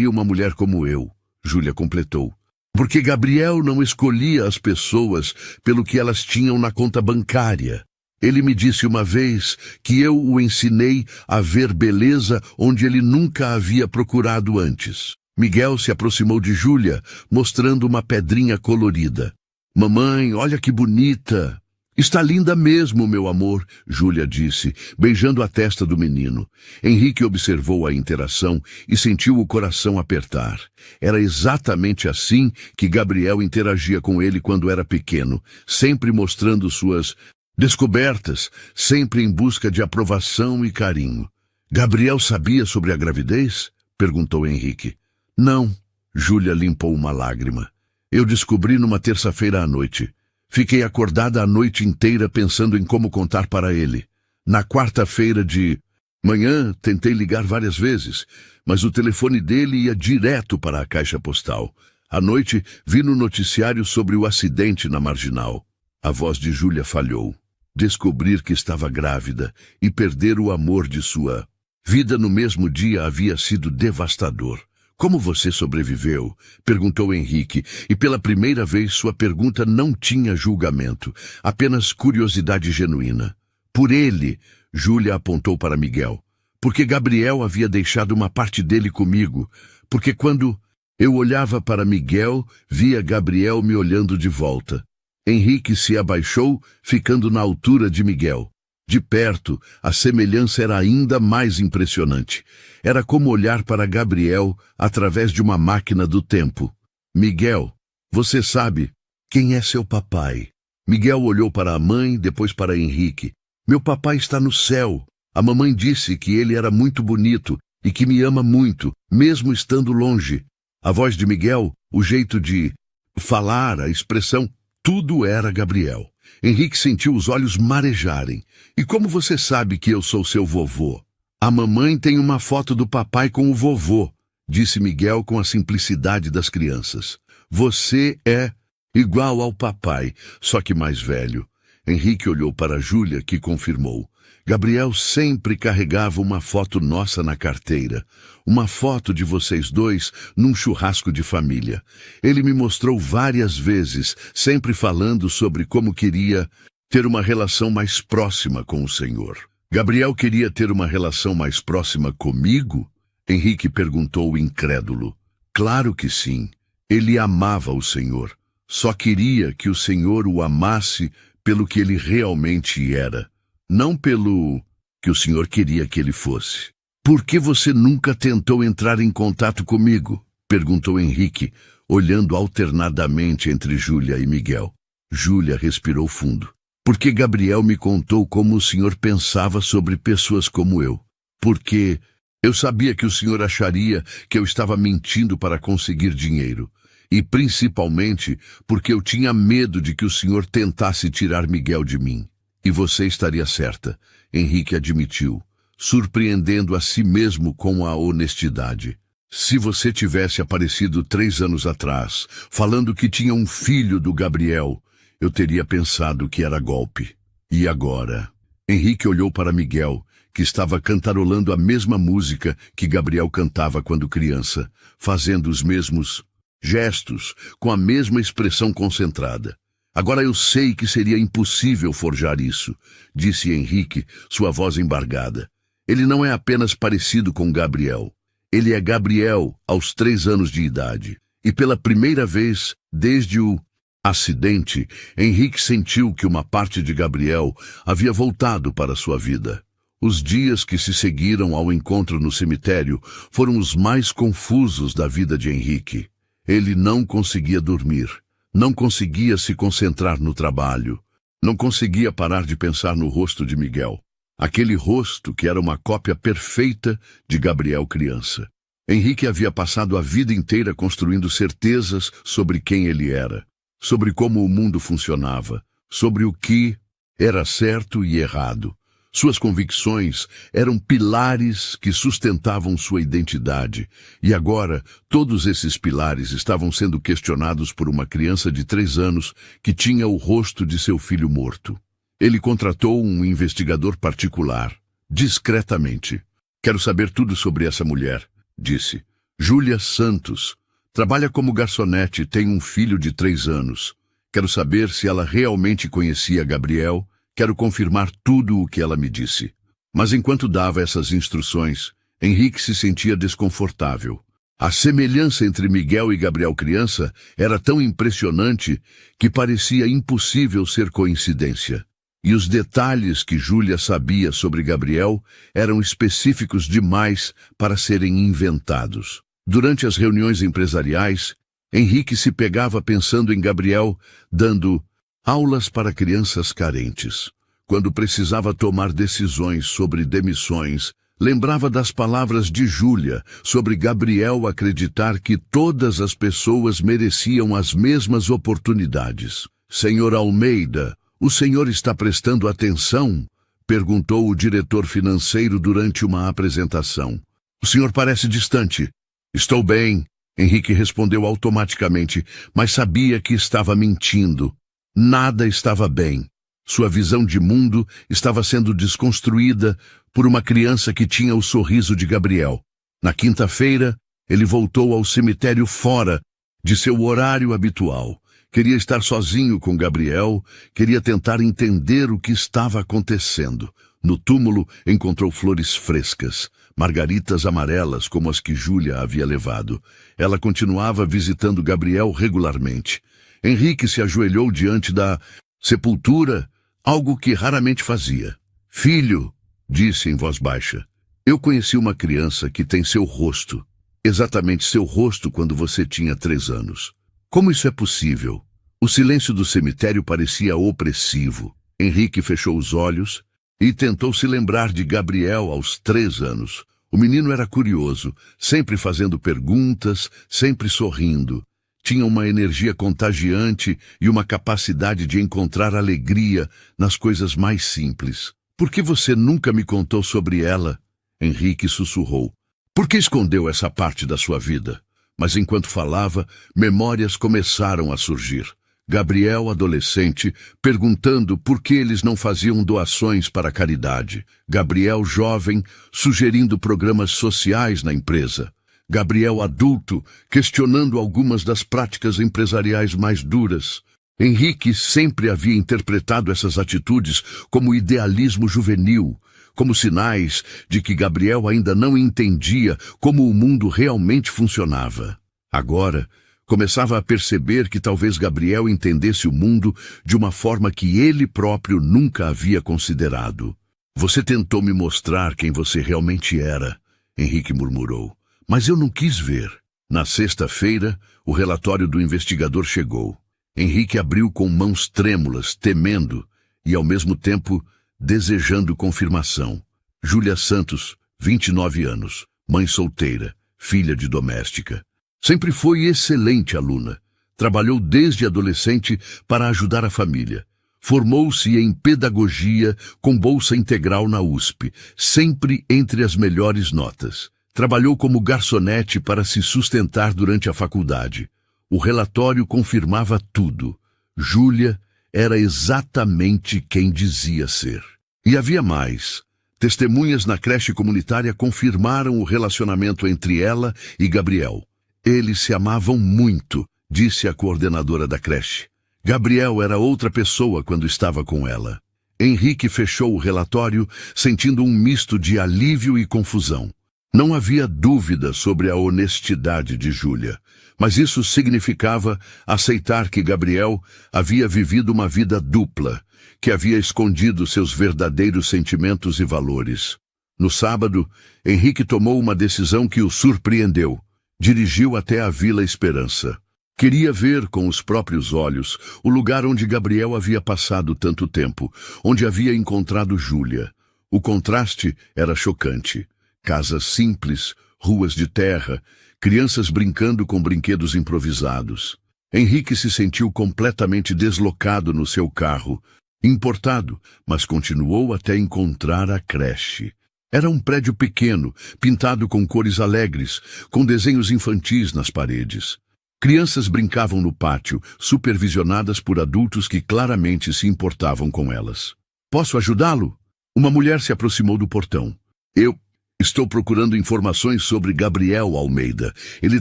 uma mulher como eu? Júlia completou. Porque Gabriel não escolhia as pessoas pelo que elas tinham na conta bancária. Ele me disse uma vez que eu o ensinei a ver beleza onde ele nunca havia procurado antes. Miguel se aproximou de Júlia, mostrando uma pedrinha colorida. Mamãe, olha que bonita. Está linda mesmo, meu amor, Júlia disse, beijando a testa do menino. Henrique observou a interação e sentiu o coração apertar. Era exatamente assim que Gabriel interagia com ele quando era pequeno, sempre mostrando suas descobertas, sempre em busca de aprovação e carinho. Gabriel sabia sobre a gravidez? Perguntou Henrique. Não, Júlia limpou uma lágrima. Eu descobri numa terça-feira à noite. Fiquei acordada a noite inteira pensando em como contar para ele. Na quarta-feira de manhã, tentei ligar várias vezes, mas o telefone dele ia direto para a caixa postal. À noite, vi no noticiário sobre o acidente na Marginal. A voz de Júlia falhou. Descobrir que estava grávida e perder o amor de sua vida no mesmo dia havia sido devastador. Como você sobreviveu? Perguntou Henrique, e pela primeira vez sua pergunta não tinha julgamento, apenas curiosidade genuína. Por ele, Júlia apontou para Miguel. Porque Gabriel havia deixado uma parte dele comigo. Porque quando eu olhava para Miguel, via Gabriel me olhando de volta. Henrique se abaixou, ficando na altura de Miguel. De perto, a semelhança era ainda mais impressionante. Era como olhar para Gabriel através de uma máquina do tempo. Miguel, você sabe quem é seu papai? Miguel olhou para a mãe, depois para Henrique. Meu papai está no céu. A mamãe disse que ele era muito bonito e que me ama muito, mesmo estando longe. A voz de Miguel, o jeito de falar, a expressão, tudo era Gabriel. Henrique sentiu os olhos marejarem. E como você sabe que eu sou seu vovô? A mamãe tem uma foto do papai com o vovô, disse Miguel com a simplicidade das crianças. Você é igual ao papai, só que mais velho. Henrique olhou para Júlia, que confirmou. Gabriel sempre carregava uma foto nossa na carteira. Uma foto de vocês dois num churrasco de família. Ele me mostrou várias vezes, sempre falando sobre como queria ter uma relação mais próxima com o Senhor. Gabriel queria ter uma relação mais próxima comigo? Henrique perguntou incrédulo. Claro que sim. Ele amava o Senhor. Só queria que o Senhor o amasse pelo que ele realmente era. Não pelo que o Senhor queria que ele fosse. Por que você nunca tentou entrar em contato comigo? Perguntou Henrique, olhando alternadamente entre Júlia e Miguel. Júlia respirou fundo. Porque Gabriel me contou como o Senhor pensava sobre pessoas como eu. Porque eu sabia que o Senhor acharia que eu estava mentindo para conseguir dinheiro. E principalmente porque eu tinha medo de que o Senhor tentasse tirar Miguel de mim. E você estaria certa, Henrique admitiu, surpreendendo a si mesmo com a honestidade. Se você tivesse aparecido 3 anos atrás, falando que tinha um filho do Gabriel, eu teria pensado que era golpe. E agora? Henrique olhou para Miguel, que estava cantarolando a mesma música que Gabriel cantava quando criança, fazendo os mesmos gestos, com a mesma expressão concentrada. Agora eu sei que seria impossível forjar isso, disse Henrique, sua voz embargada. Ele não é apenas parecido com Gabriel. Ele é Gabriel aos 3 anos de idade. E pela primeira vez, desde o acidente, Henrique sentiu que uma parte de Gabriel havia voltado para sua vida. Os dias que se seguiram ao encontro no cemitério foram os mais confusos da vida de Henrique. Ele não conseguia dormir. Não conseguia se concentrar no trabalho. Não conseguia parar de pensar no rosto de Miguel. Aquele rosto que era uma cópia perfeita de Gabriel criança. Henrique havia passado a vida inteira construindo certezas sobre quem ele era, sobre como o mundo funcionava, sobre o que Era certo e errado. Suas convicções eram pilares que sustentavam sua identidade, e agora todos esses pilares estavam sendo questionados por uma criança de 3 anos que tinha o rosto de seu filho morto. Ele contratou um investigador particular, discretamente. Quero saber tudo sobre essa mulher, disse. Júlia Santos. Trabalha como garçonete e tem um filho de 3 anos. Quero saber se ela realmente conhecia Gabriel. Quero confirmar tudo o que ela me disse. Mas enquanto dava essas instruções, Henrique se sentia desconfortável. A semelhança entre Miguel e Gabriel criança era tão impressionante que parecia impossível ser coincidência. E os detalhes que Júlia sabia sobre Gabriel eram específicos demais para serem inventados. Durante as reuniões empresariais, Henrique se pegava pensando em Gabriel, dando aulas para crianças carentes. Quando precisava tomar decisões sobre demissões, lembrava das palavras de Júlia sobre Gabriel acreditar que todas as pessoas mereciam as mesmas oportunidades. Senhor Almeida, o senhor está prestando atenção? Perguntou o diretor financeiro durante uma apresentação. O senhor parece distante. Estou bem, Henrique respondeu automaticamente, mas sabia que estava mentindo. Nada estava bem. Sua visão de mundo estava sendo desconstruída por uma criança que tinha o sorriso de Gabriel. Na quinta-feira, ele voltou ao cemitério fora de seu horário habitual. Queria estar sozinho com Gabriel, queria tentar entender o que estava acontecendo. No túmulo, encontrou flores frescas, margaritas amarelas como as que Júlia havia levado. Ela continuava visitando Gabriel regularmente. Henrique se ajoelhou diante da sepultura, algo que raramente fazia. Filho, disse em voz baixa, eu conheci uma criança que tem seu rosto, exatamente seu rosto quando você tinha 3 anos. Como isso é possível? O silêncio do cemitério parecia opressivo. Henrique fechou os olhos e tentou se lembrar de Gabriel aos 3 anos. O menino era curioso, sempre fazendo perguntas, sempre sorrindo. Tinha uma energia contagiante e uma capacidade de encontrar alegria nas coisas mais simples. Por que você nunca me contou sobre ela? Henrique sussurrou. Por que escondeu essa parte da sua vida? Mas enquanto falava, memórias começaram a surgir. Gabriel, adolescente, perguntando por que eles não faziam doações para a caridade. Gabriel, jovem, sugerindo programas sociais na empresa. Gabriel, adulto, questionando algumas das práticas empresariais mais duras. Henrique sempre havia interpretado essas atitudes como idealismo juvenil, como sinais de que Gabriel ainda não entendia como o mundo realmente funcionava. Agora, começava a perceber que talvez Gabriel entendesse o mundo de uma forma que ele próprio nunca havia considerado. Você tentou me mostrar quem você realmente era, Henrique murmurou. Mas eu não quis ver. Na sexta-feira, o relatório do investigador chegou. Henrique abriu com mãos trêmulas, temendo e, ao mesmo tempo, desejando confirmação. Júlia Santos, 29 anos, mãe solteira, filha de doméstica. Sempre foi excelente aluna. Trabalhou desde adolescente para ajudar a família. Formou-se em pedagogia com bolsa integral na USP, sempre entre as melhores notas. Trabalhou como garçonete para se sustentar durante a faculdade. O relatório confirmava tudo. Júlia era exatamente quem dizia ser. E havia mais. Testemunhas na creche comunitária confirmaram o relacionamento entre ela e Gabriel. Eles se amavam muito, disse a coordenadora da creche. Gabriel era outra pessoa quando estava com ela. Henrique fechou o relatório, sentindo um misto de alívio e confusão. Não havia dúvida sobre a honestidade de Júlia, mas isso significava aceitar que Gabriel havia vivido uma vida dupla, que havia escondido seus verdadeiros sentimentos e valores. No sábado, Henrique tomou uma decisão que o surpreendeu. Dirigiu até a Vila Esperança. Queria ver com os próprios olhos o lugar onde Gabriel havia passado tanto tempo, onde havia encontrado Júlia. O contraste era chocante. Casas simples, ruas de terra, crianças brincando com brinquedos improvisados. Henrique se sentiu completamente deslocado no seu carro, importado, mas continuou até encontrar a creche. Era um prédio pequeno, pintado com cores alegres, com desenhos infantis nas paredes. Crianças brincavam no pátio, supervisionadas por adultos que claramente se importavam com elas. Posso ajudá-lo? Uma mulher se aproximou do portão. Eu estou procurando informações sobre Gabriel Almeida. Ele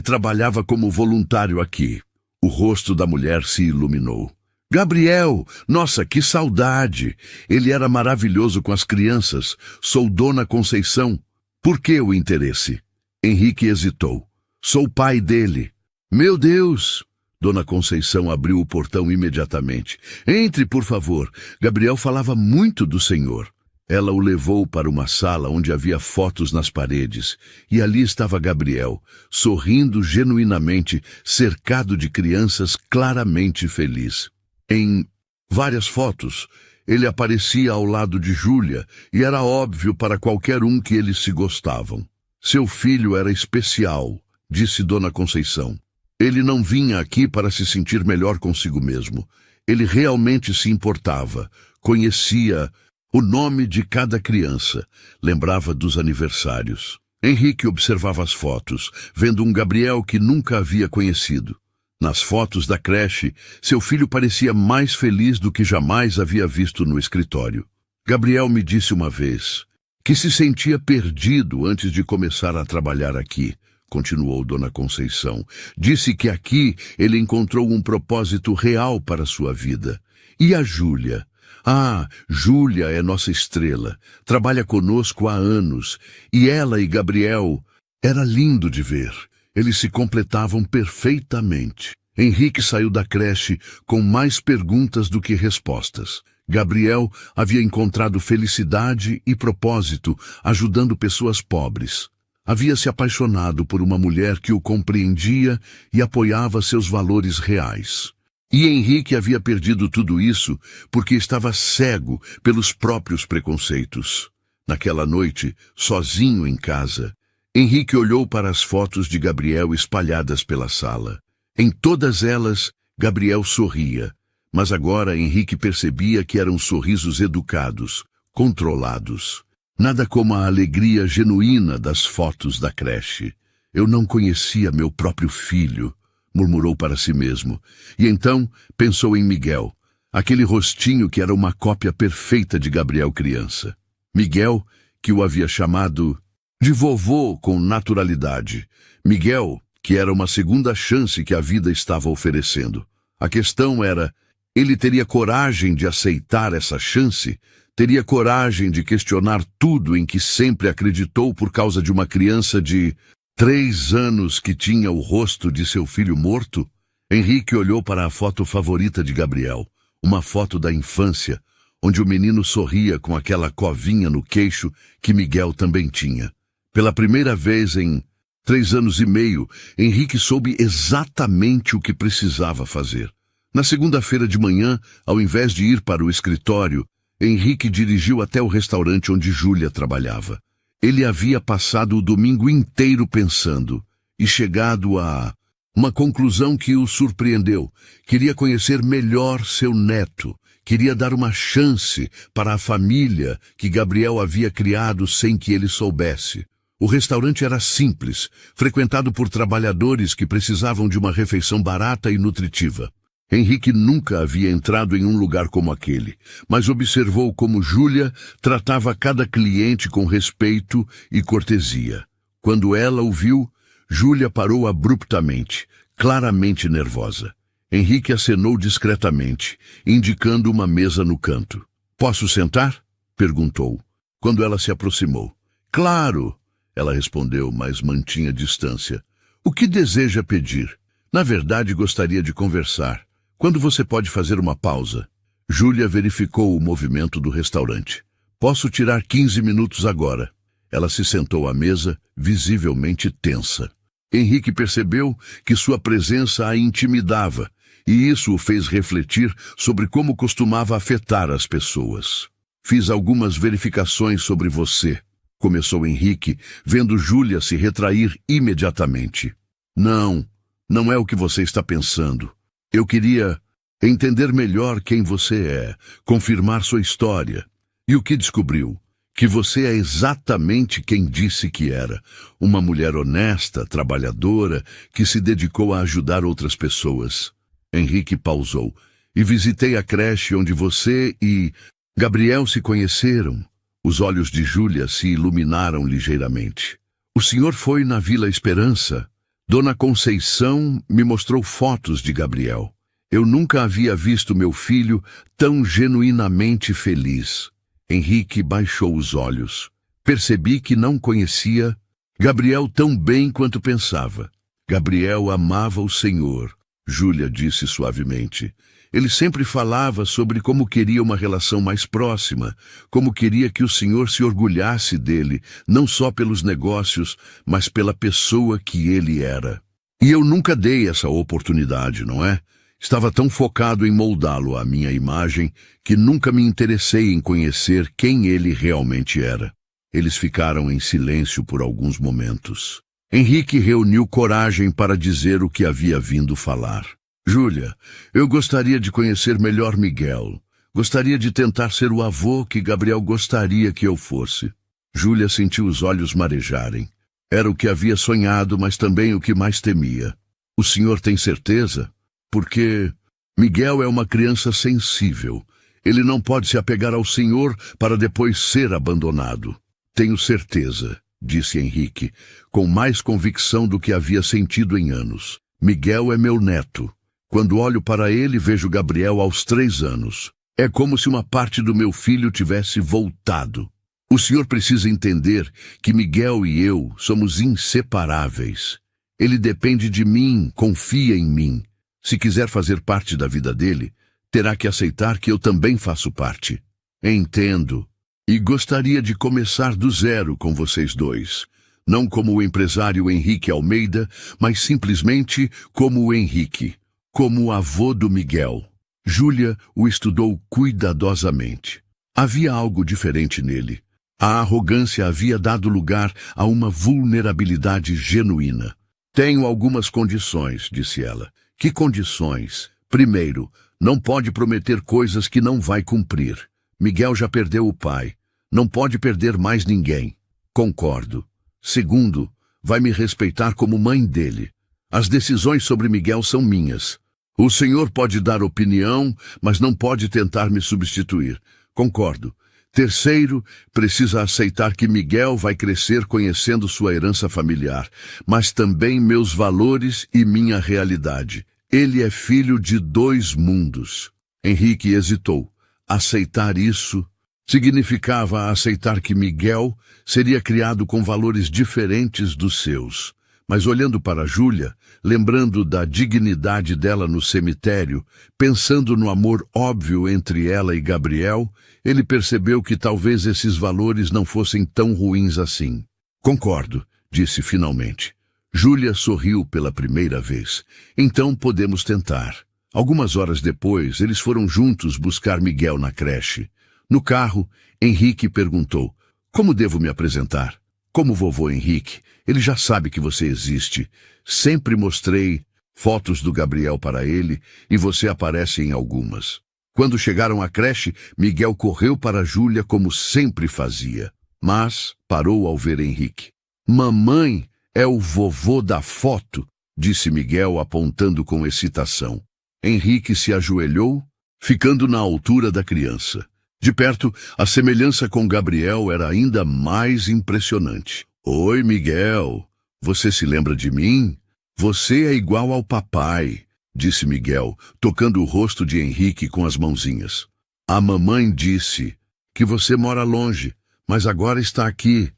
trabalhava como voluntário aqui. O rosto da mulher se iluminou. Gabriel! Nossa, que saudade! Ele era maravilhoso com as crianças. Sou Dona Conceição. Por que o interesse? Henrique hesitou. Sou pai dele. Meu Deus! Dona Conceição abriu o portão imediatamente. Entre, por favor. Gabriel falava muito do senhor. Ela o levou para uma sala onde havia fotos nas paredes, e ali estava Gabriel, sorrindo genuinamente, cercado de crianças, claramente feliz. Em várias fotos, ele aparecia ao lado de Júlia, e era óbvio para qualquer um que eles se gostavam. Seu filho era especial, disse Dona Conceição. Ele não vinha aqui para se sentir melhor consigo mesmo. Ele realmente se importava, conhecia o nome de cada criança, lembrava dos aniversários. Henrique observava as fotos, vendo um Gabriel que nunca havia conhecido. Nas fotos da creche, seu filho parecia mais feliz do que jamais havia visto no escritório. Gabriel me disse uma vez que se sentia perdido antes de começar a trabalhar aqui, continuou Dona Conceição. Disse que aqui ele encontrou um propósito real para sua vida. E a Júlia? Ah, Júlia é nossa estrela. Trabalha conosco há anos. E ela e Gabriel, era lindo de ver. Eles se completavam perfeitamente. Henrique saiu da creche com mais perguntas do que respostas. Gabriel havia encontrado felicidade e propósito ajudando pessoas pobres. Havia se apaixonado por uma mulher que o compreendia e apoiava seus valores reais. E Henrique havia perdido tudo isso porque estava cego pelos próprios preconceitos. Naquela noite, sozinho em casa, Henrique olhou para as fotos de Gabriel espalhadas pela sala. Em todas elas, Gabriel sorria, mas agora Henrique percebia que eram sorrisos educados, controlados. Nada como a alegria genuína das fotos da creche. Eu não conhecia meu próprio filho, murmurou para si mesmo. E então pensou em Miguel, aquele rostinho que era uma cópia perfeita de Gabriel criança. Miguel, que o havia chamado de vovô com naturalidade. Miguel, que era uma segunda chance que a vida estava oferecendo. A questão era, ele teria coragem de aceitar essa chance? Teria coragem de questionar tudo em que sempre acreditou por causa de uma criança de 3 anos que tinha o rosto de seu filho morto? Henrique olhou para a foto favorita de Gabriel, uma foto da infância, onde o menino sorria com aquela covinha no queixo que Miguel também tinha. Pela primeira vez em 3 anos e meio, Henrique soube exatamente o que precisava fazer. Na segunda-feira de manhã, ao invés de ir para o escritório, Henrique dirigiu até o restaurante onde Júlia trabalhava. Ele havia passado o domingo inteiro pensando e chegado a uma conclusão que o surpreendeu. Queria conhecer melhor seu neto. Queria dar uma chance para a família que Gabriel havia criado sem que ele soubesse. O restaurante era simples, frequentado por trabalhadores que precisavam de uma refeição barata e nutritiva. Henrique nunca havia entrado em um lugar como aquele, mas observou como Júlia tratava cada cliente com respeito e cortesia. Quando ela o viu, Júlia parou abruptamente, claramente nervosa. Henrique acenou discretamente, indicando uma mesa no canto. "Posso sentar?" perguntou, quando ela se aproximou. "Claro!" ela respondeu, mas mantinha distância. "O que deseja pedir? Na verdade, gostaria de conversar. Quando você pode fazer uma pausa?" Júlia verificou o movimento do restaurante. "Posso tirar 15 minutos agora." Ela se sentou à mesa, visivelmente tensa. Henrique percebeu que sua presença a intimidava, e isso o fez refletir sobre como costumava afetar as pessoas. "Fiz algumas verificações sobre você", começou Henrique, vendo Júlia se retrair imediatamente. Não é o que você está pensando. Eu queria entender melhor quem você é, confirmar sua história. E o que descobriu? Que você é exatamente quem disse que era. Uma mulher honesta, trabalhadora, que se dedicou a ajudar outras pessoas. Henrique pausou. E visitei a creche onde você e Gabriel se conheceram. Os olhos de Júlia se iluminaram ligeiramente. O senhor foi na Vila Esperança. Dona Conceição me mostrou fotos de Gabriel. Eu nunca havia visto meu filho tão genuinamente feliz. Henrique baixou os olhos. Percebi que não conhecia Gabriel tão bem quanto pensava. Gabriel amava o Senhor, Júlia disse suavemente. Ele sempre falava sobre como queria uma relação mais próxima, como queria que o Senhor se orgulhasse dele, não só pelos negócios, mas pela pessoa que ele era. E eu nunca dei essa oportunidade, não é? Estava tão focado em moldá-lo à minha imagem que nunca me interessei em conhecer quem ele realmente era. Eles ficaram em silêncio por alguns momentos. Henrique reuniu coragem para dizer o que havia vindo falar. Júlia, eu gostaria de conhecer melhor Miguel. Gostaria de tentar ser o avô que Gabriel gostaria que eu fosse. Júlia sentiu os olhos marejarem. Era o que havia sonhado, mas também o que mais temia. O senhor tem certeza? Porque Miguel é uma criança sensível. Ele não pode se apegar ao Senhor para depois ser abandonado. Tenho certeza, disse Henrique, com mais convicção do que havia sentido em anos. Miguel é meu neto. Quando olho para ele, vejo Gabriel aos 3 anos. É como se uma parte do meu filho tivesse voltado. O senhor precisa entender que Miguel e eu somos inseparáveis. Ele depende de mim, confia em mim. Se quiser fazer parte da vida dele, terá que aceitar que eu também faço parte. Entendo. E gostaria de começar do zero com vocês dois. Não como o empresário Henrique Almeida, mas simplesmente como o Henrique. Como o avô do Miguel. Júlia o estudou cuidadosamente. Havia algo diferente nele. A arrogância havia dado lugar a uma vulnerabilidade genuína. Tenho algumas condições, disse ela. Que condições? Primeiro, não pode prometer coisas que não vai cumprir. Miguel já perdeu o pai. Não pode perder mais ninguém. Concordo. Segundo, vai me respeitar como mãe dele. As decisões sobre Miguel são minhas. O senhor pode dar opinião, mas não pode tentar me substituir. Concordo. Terceiro, precisa aceitar que Miguel vai crescer conhecendo sua herança familiar, mas também meus valores e minha realidade. Ele é filho de 2 mundos. Henrique hesitou. Aceitar isso significava aceitar que Miguel seria criado com valores diferentes dos seus. Mas olhando para Júlia, lembrando da dignidade dela no cemitério, pensando no amor óbvio entre ela e Gabriel, ele percebeu que talvez esses valores não fossem tão ruins assim. Concordo, disse finalmente. Júlia sorriu pela primeira vez. Então podemos tentar. Algumas horas depois, eles foram juntos buscar Miguel na creche. No carro, Henrique perguntou, como devo me apresentar? Como vovô Henrique, ele já sabe que você existe. Sempre mostrei fotos do Gabriel para ele e você aparece em algumas. Quando chegaram à creche, Miguel correu para Júlia como sempre fazia. Mas parou ao ver Henrique. Mamãe é o vovô da foto, disse Miguel apontando com excitação. Henrique se ajoelhou, ficando na altura da criança. De perto, a semelhança com Gabriel era ainda mais impressionante. Oi, Miguel. Você se lembra de mim? Você é igual ao papai, disse Miguel, tocando o rosto de Henrique com as mãozinhas. A mamãe disse que você mora longe, mas agora está aqui.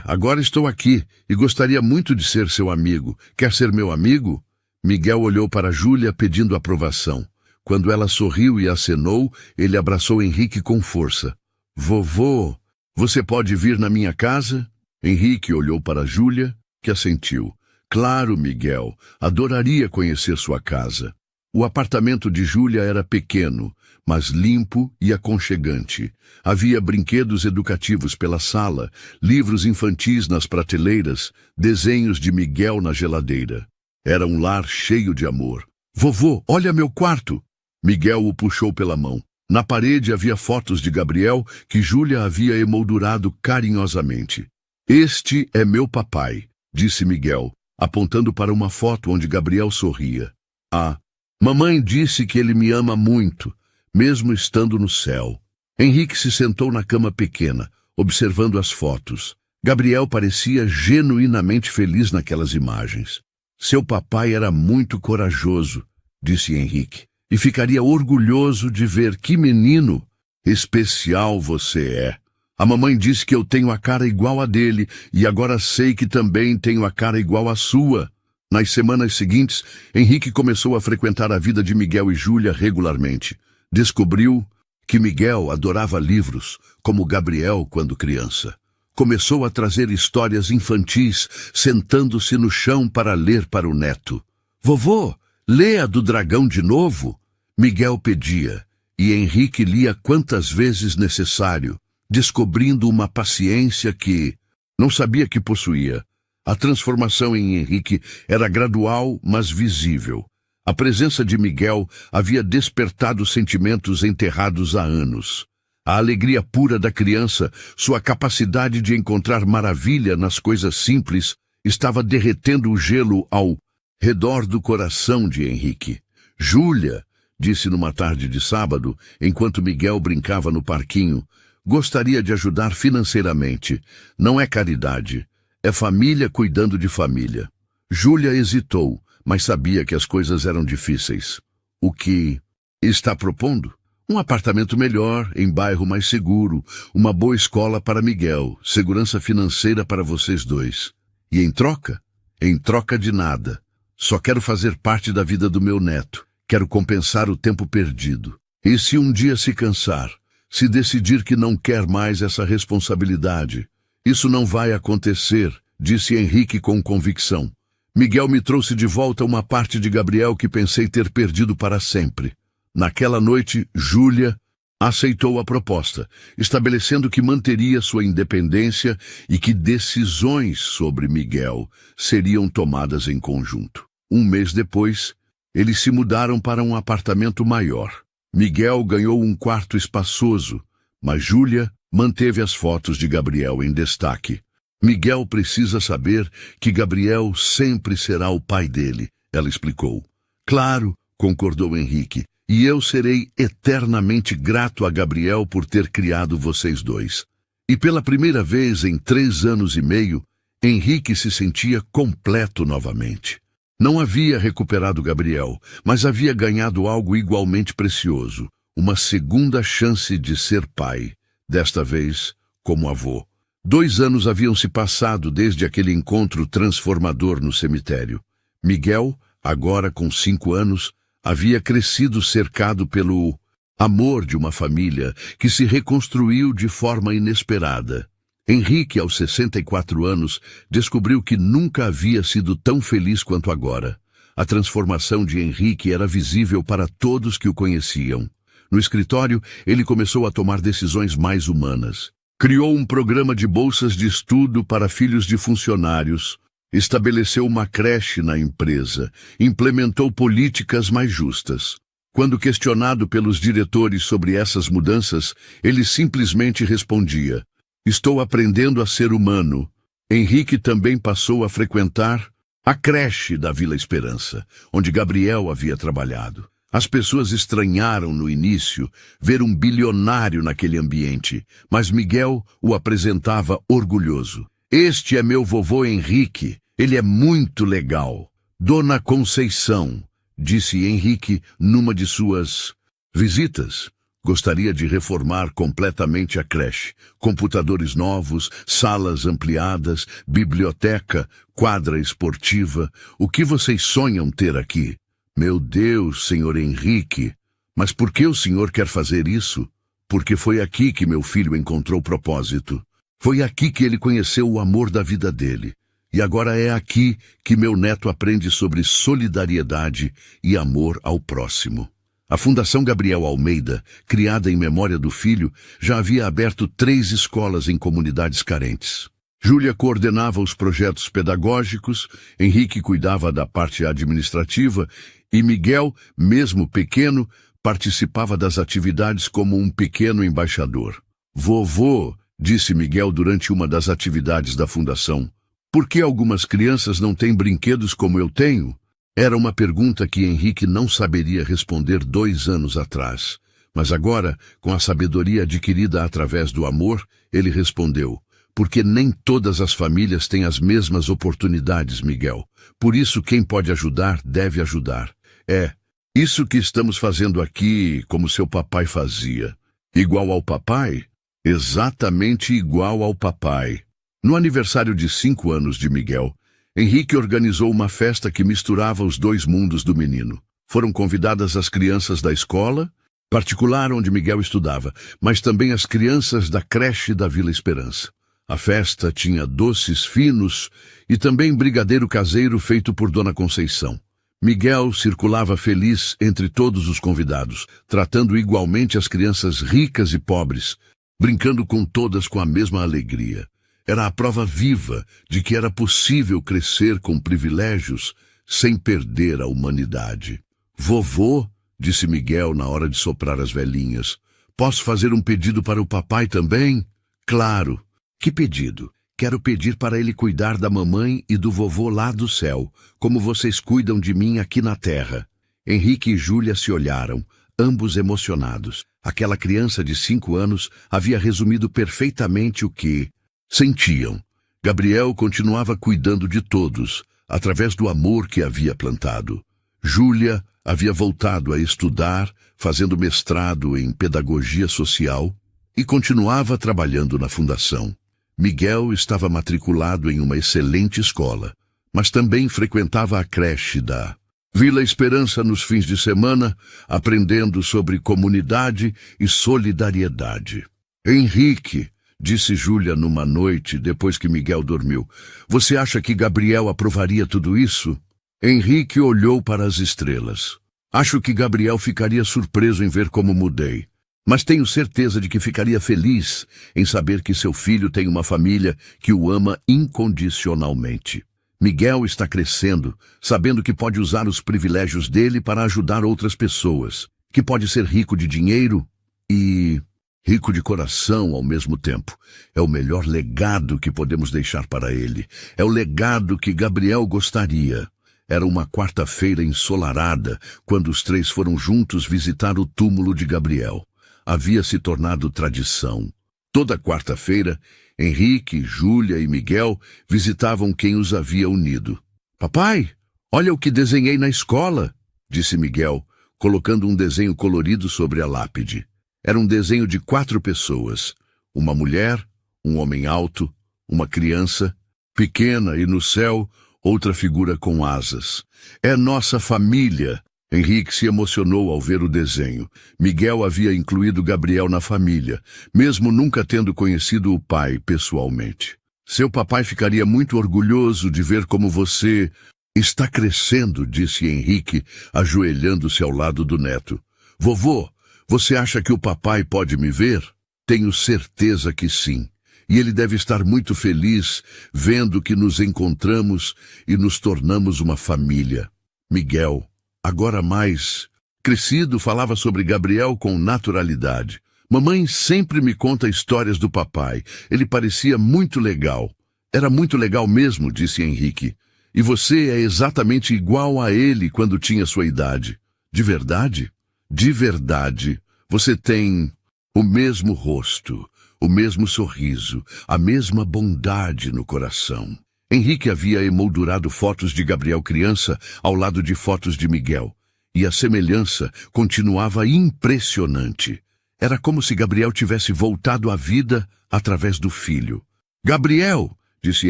Agora estou aqui e gostaria muito de ser seu amigo. Quer ser meu amigo? Miguel olhou para Júlia pedindo aprovação. Quando ela sorriu e acenou, ele abraçou Henrique com força. Vovô, você pode vir na minha casa? Henrique olhou para Júlia, que assentiu. Claro, Miguel, adoraria conhecer sua casa. O apartamento de Júlia era pequeno, mas limpo e aconchegante. Havia brinquedos educativos pela sala, livros infantis nas prateleiras, desenhos de Miguel na geladeira. Era um lar cheio de amor. Vovô, olha meu quarto! Miguel o puxou pela mão. Na parede havia fotos de Gabriel que Júlia havia emoldurado carinhosamente. Este é meu papai, disse Miguel, apontando para uma foto onde Gabriel sorria. Ah, mamãe disse que ele me ama muito, mesmo estando no céu. Henrique se sentou na cama pequena, observando as fotos. Gabriel parecia genuinamente feliz naquelas imagens. Seu papai era muito corajoso, disse Henrique, e ficaria orgulhoso de ver que menino especial você é. A mamãe disse que eu tenho a cara igual a dele, e agora sei que também tenho a cara igual à sua. Nas semanas seguintes, Henrique começou a frequentar a vida de Miguel e Júlia regularmente. Descobriu que Miguel adorava livros, como Gabriel quando criança. Começou a trazer histórias infantis, sentando-se no chão para ler para o neto. Vovô, lê a do dragão de novo? Miguel pedia, e Henrique lia quantas vezes necessário, descobrindo uma paciência que não sabia que possuía. A transformação em Henrique era gradual, mas visível. A presença de Miguel havia despertado sentimentos enterrados há anos. A alegria pura da criança, sua capacidade de encontrar maravilha nas coisas simples, estava derretendo o gelo ao redor do coração de Henrique. Júlia, disse numa tarde de sábado, enquanto Miguel brincava no parquinho, gostaria de ajudar financeiramente. Não é caridade, é família cuidando de família. Júlia hesitou, mas sabia que as coisas eram difíceis. O que está propondo? Um apartamento melhor, em bairro mais seguro, uma boa escola para Miguel, segurança financeira para vocês dois. E em troca? Em troca de nada. Só quero fazer parte da vida do meu neto. Quero compensar o tempo perdido. E se um dia se cansar, se decidir que não quer mais essa responsabilidade? Isso não vai acontecer, disse Henrique com convicção. Miguel me trouxe de volta uma parte de Gabriel que pensei ter perdido para sempre. Naquela noite, Júlia aceitou a proposta, estabelecendo que manteria sua independência e que decisões sobre Miguel seriam tomadas em conjunto. Um mês depois, eles se mudaram para um apartamento maior. Miguel ganhou um quarto espaçoso, mas Júlia manteve as fotos de Gabriel em destaque. Miguel precisa saber que Gabriel sempre será o pai dele, ela explicou. Claro, concordou Henrique, e eu serei eternamente grato a Gabriel por ter criado vocês dois. E pela primeira vez em 3 anos e meio, Henrique se sentia completo novamente. Não havia recuperado Gabriel, mas havia ganhado algo igualmente precioso, uma segunda chance de ser pai, desta vez como avô. 2 anos haviam se passado desde aquele encontro transformador no cemitério. Miguel, agora com 5 anos, havia crescido cercado pelo amor de uma família que se reconstruiu de forma inesperada. Henrique, aos 64 anos, descobriu que nunca havia sido tão feliz quanto agora. A transformação de Henrique era visível para todos que o conheciam. No escritório, ele começou a tomar decisões mais humanas. Criou um programa de bolsas de estudo para filhos de funcionários, estabeleceu uma creche na empresa, implementou políticas mais justas. Quando questionado pelos diretores sobre essas mudanças, ele simplesmente respondia: estou aprendendo a ser humano. Henrique também passou a frequentar a creche da Vila Esperança, onde Gabriel havia trabalhado. As pessoas estranharam no início ver um bilionário naquele ambiente, mas Miguel o apresentava orgulhoso. Este é meu vovô Henrique, ele é muito legal. Dona Conceição, disse Henrique numa de suas visitas. Gostaria de reformar completamente a creche. Computadores novos, salas ampliadas, biblioteca, quadra esportiva. O que vocês sonham ter aqui? Meu Deus, senhor Henrique, mas por que o senhor quer fazer isso? Porque foi aqui que meu filho encontrou propósito. Foi aqui que ele conheceu o amor da vida dele. E agora é aqui que meu neto aprende sobre solidariedade e amor ao próximo. A Fundação Gabriel Almeida, criada em memória do filho, já havia aberto 3 escolas em comunidades carentes. Júlia coordenava os projetos pedagógicos, Henrique cuidava da parte administrativa e Miguel, mesmo pequeno, participava das atividades como um pequeno embaixador. Vovô, disse Miguel durante uma das atividades da fundação, por que algumas crianças não têm brinquedos como eu tenho? Era uma pergunta que Henrique não saberia responder 2 anos atrás. Mas agora, com a sabedoria adquirida através do amor, ele respondeu, porque nem todas as famílias têm as mesmas oportunidades, Miguel. Por isso, quem pode ajudar, deve ajudar. É, isso que estamos fazendo aqui, como seu papai fazia. Igual ao papai? Exatamente igual ao papai. No aniversário de 5 anos de Miguel, Henrique organizou uma festa que misturava os 2 mundos do menino. Foram convidadas as crianças da escola particular onde Miguel estudava, mas também as crianças da creche da Vila Esperança. A festa tinha doces finos e também brigadeiro caseiro feito por Dona Conceição. Miguel circulava feliz entre todos os convidados, tratando igualmente as crianças ricas e pobres, brincando com todas com a mesma alegria. Era a prova viva de que era possível crescer com privilégios sem perder a humanidade. Vovô, disse Miguel na hora de soprar as velhinhas, posso fazer um pedido para o papai também? Claro. Que pedido? Quero pedir para ele cuidar da mamãe e do vovô lá do céu, como vocês cuidam de mim aqui na terra. Henrique e Júlia se olharam, ambos emocionados. Aquela criança de 5 anos havia resumido perfeitamente o que sentiam. Gabriel continuava cuidando de todos, através do amor que havia plantado. Júlia havia voltado a estudar, fazendo mestrado em pedagogia social, e continuava trabalhando na fundação. Miguel estava matriculado em uma excelente escola, mas também frequentava a creche da Vila Esperança nos fins de semana, aprendendo sobre comunidade e solidariedade. Henrique, disse Júlia numa noite depois que Miguel dormiu, você acha que Gabriel aprovaria tudo isso? Henrique olhou para as estrelas. Acho que Gabriel ficaria surpreso em ver como mudei. Mas tenho certeza de que ficaria feliz em saber que seu filho tem uma família que o ama incondicionalmente. Miguel está crescendo, sabendo que pode usar os privilégios dele para ajudar outras pessoas, que pode ser rico de dinheiro e rico de coração ao mesmo tempo. É o melhor legado que podemos deixar para ele. É o legado que Gabriel gostaria. Era uma quarta-feira ensolarada, quando os 3 foram juntos visitar o túmulo de Gabriel. Havia se tornado tradição. Toda quarta-feira, Henrique, Júlia e Miguel visitavam quem os havia unido. Papai, olha o que desenhei na escola, disse Miguel, colocando um desenho colorido sobre a lápide. Era um desenho de 4 pessoas, uma mulher, um homem alto, uma criança, pequena e no céu, outra figura com asas. É nossa família. Henrique se emocionou ao ver o desenho. Miguel havia incluído Gabriel na família, mesmo nunca tendo conhecido o pai pessoalmente. Seu papai ficaria muito orgulhoso de ver como você está crescendo, disse Henrique, ajoelhando-se ao lado do neto. Vovô, você acha que o papai pode me ver? Tenho certeza que sim. E ele deve estar muito feliz vendo que nos encontramos e nos tornamos uma família. Miguel, agora mais crescido, falava sobre Gabriel com naturalidade. Mamãe sempre me conta histórias do papai. Ele parecia muito legal. Era muito legal mesmo, disse Henrique. E você é exatamente igual a ele quando tinha sua idade. De verdade? De verdade. Você tem o mesmo rosto, o mesmo sorriso, a mesma bondade no coração. Henrique havia emoldurado fotos de Gabriel criança ao lado de fotos de Miguel, e a semelhança continuava impressionante. Era como se Gabriel tivesse voltado à vida através do filho. Gabriel, disse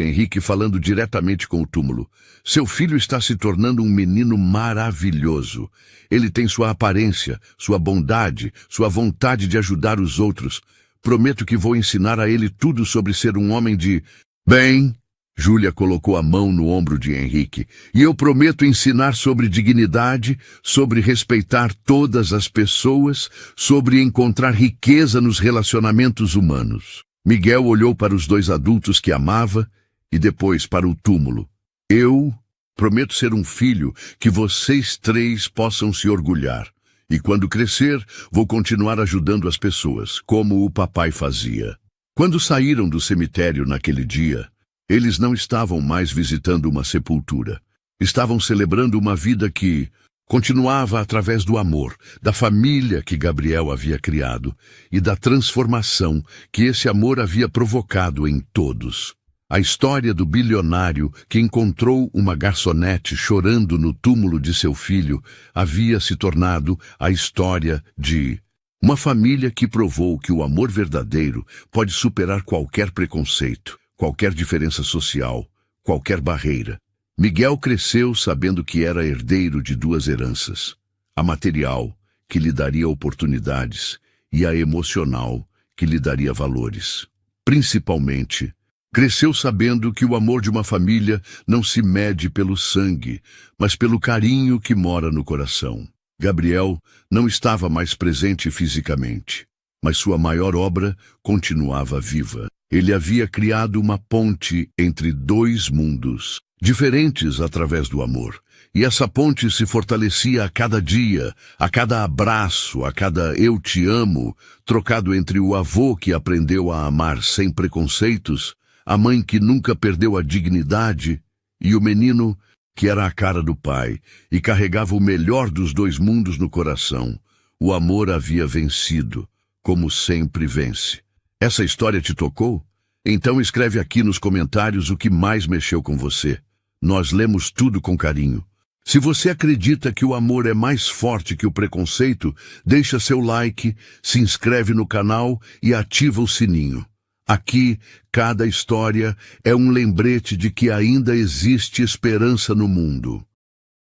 Henrique falando diretamente com o túmulo, seu filho está se tornando um menino maravilhoso. Ele tem sua aparência, sua bondade, sua vontade de ajudar os outros. Prometo que vou ensinar a ele tudo sobre ser um homem de bem. Júlia colocou a mão no ombro de Henrique. E eu prometo ensinar sobre dignidade, sobre respeitar todas as pessoas, sobre encontrar riqueza nos relacionamentos humanos. Miguel olhou para os 2 adultos que amava e depois para o túmulo. Eu prometo ser um filho que vocês 3 possam se orgulhar. E quando crescer, vou continuar ajudando as pessoas, como o papai fazia. Quando saíram do cemitério naquele dia, eles não estavam mais visitando uma sepultura. Estavam celebrando uma vida que continuava através do amor, da família que Gabriel havia criado e da transformação que esse amor havia provocado em todos. A história do bilionário que encontrou uma garçonete chorando no túmulo de seu filho havia se tornado a história de uma família que provou que o amor verdadeiro pode superar qualquer preconceito, qualquer diferença social, qualquer barreira. Miguel cresceu sabendo que era herdeiro de duas heranças: a material, que lhe daria oportunidades, e a emocional, que lhe daria valores. Principalmente, cresceu sabendo que o amor de uma família não se mede pelo sangue, mas pelo carinho que mora no coração. Gabriel não estava mais presente fisicamente, mas sua maior obra continuava viva. Ele havia criado uma ponte entre dois mundos, diferentes através do amor. E essa ponte se fortalecia a cada dia, a cada abraço, a cada "eu te amo", trocado entre o avô que aprendeu a amar sem preconceitos, a mãe que nunca perdeu a dignidade e o menino que era a cara do pai e carregava o melhor dos dois mundos no coração. O amor havia vencido, como sempre vence. Essa história te tocou? Então escreve aqui nos comentários o que mais mexeu com você. Nós lemos tudo com carinho. Se você acredita que o amor é mais forte que o preconceito, deixa seu like, se inscreve no canal e ativa o sininho. Aqui, cada história é um lembrete de que ainda existe esperança no mundo.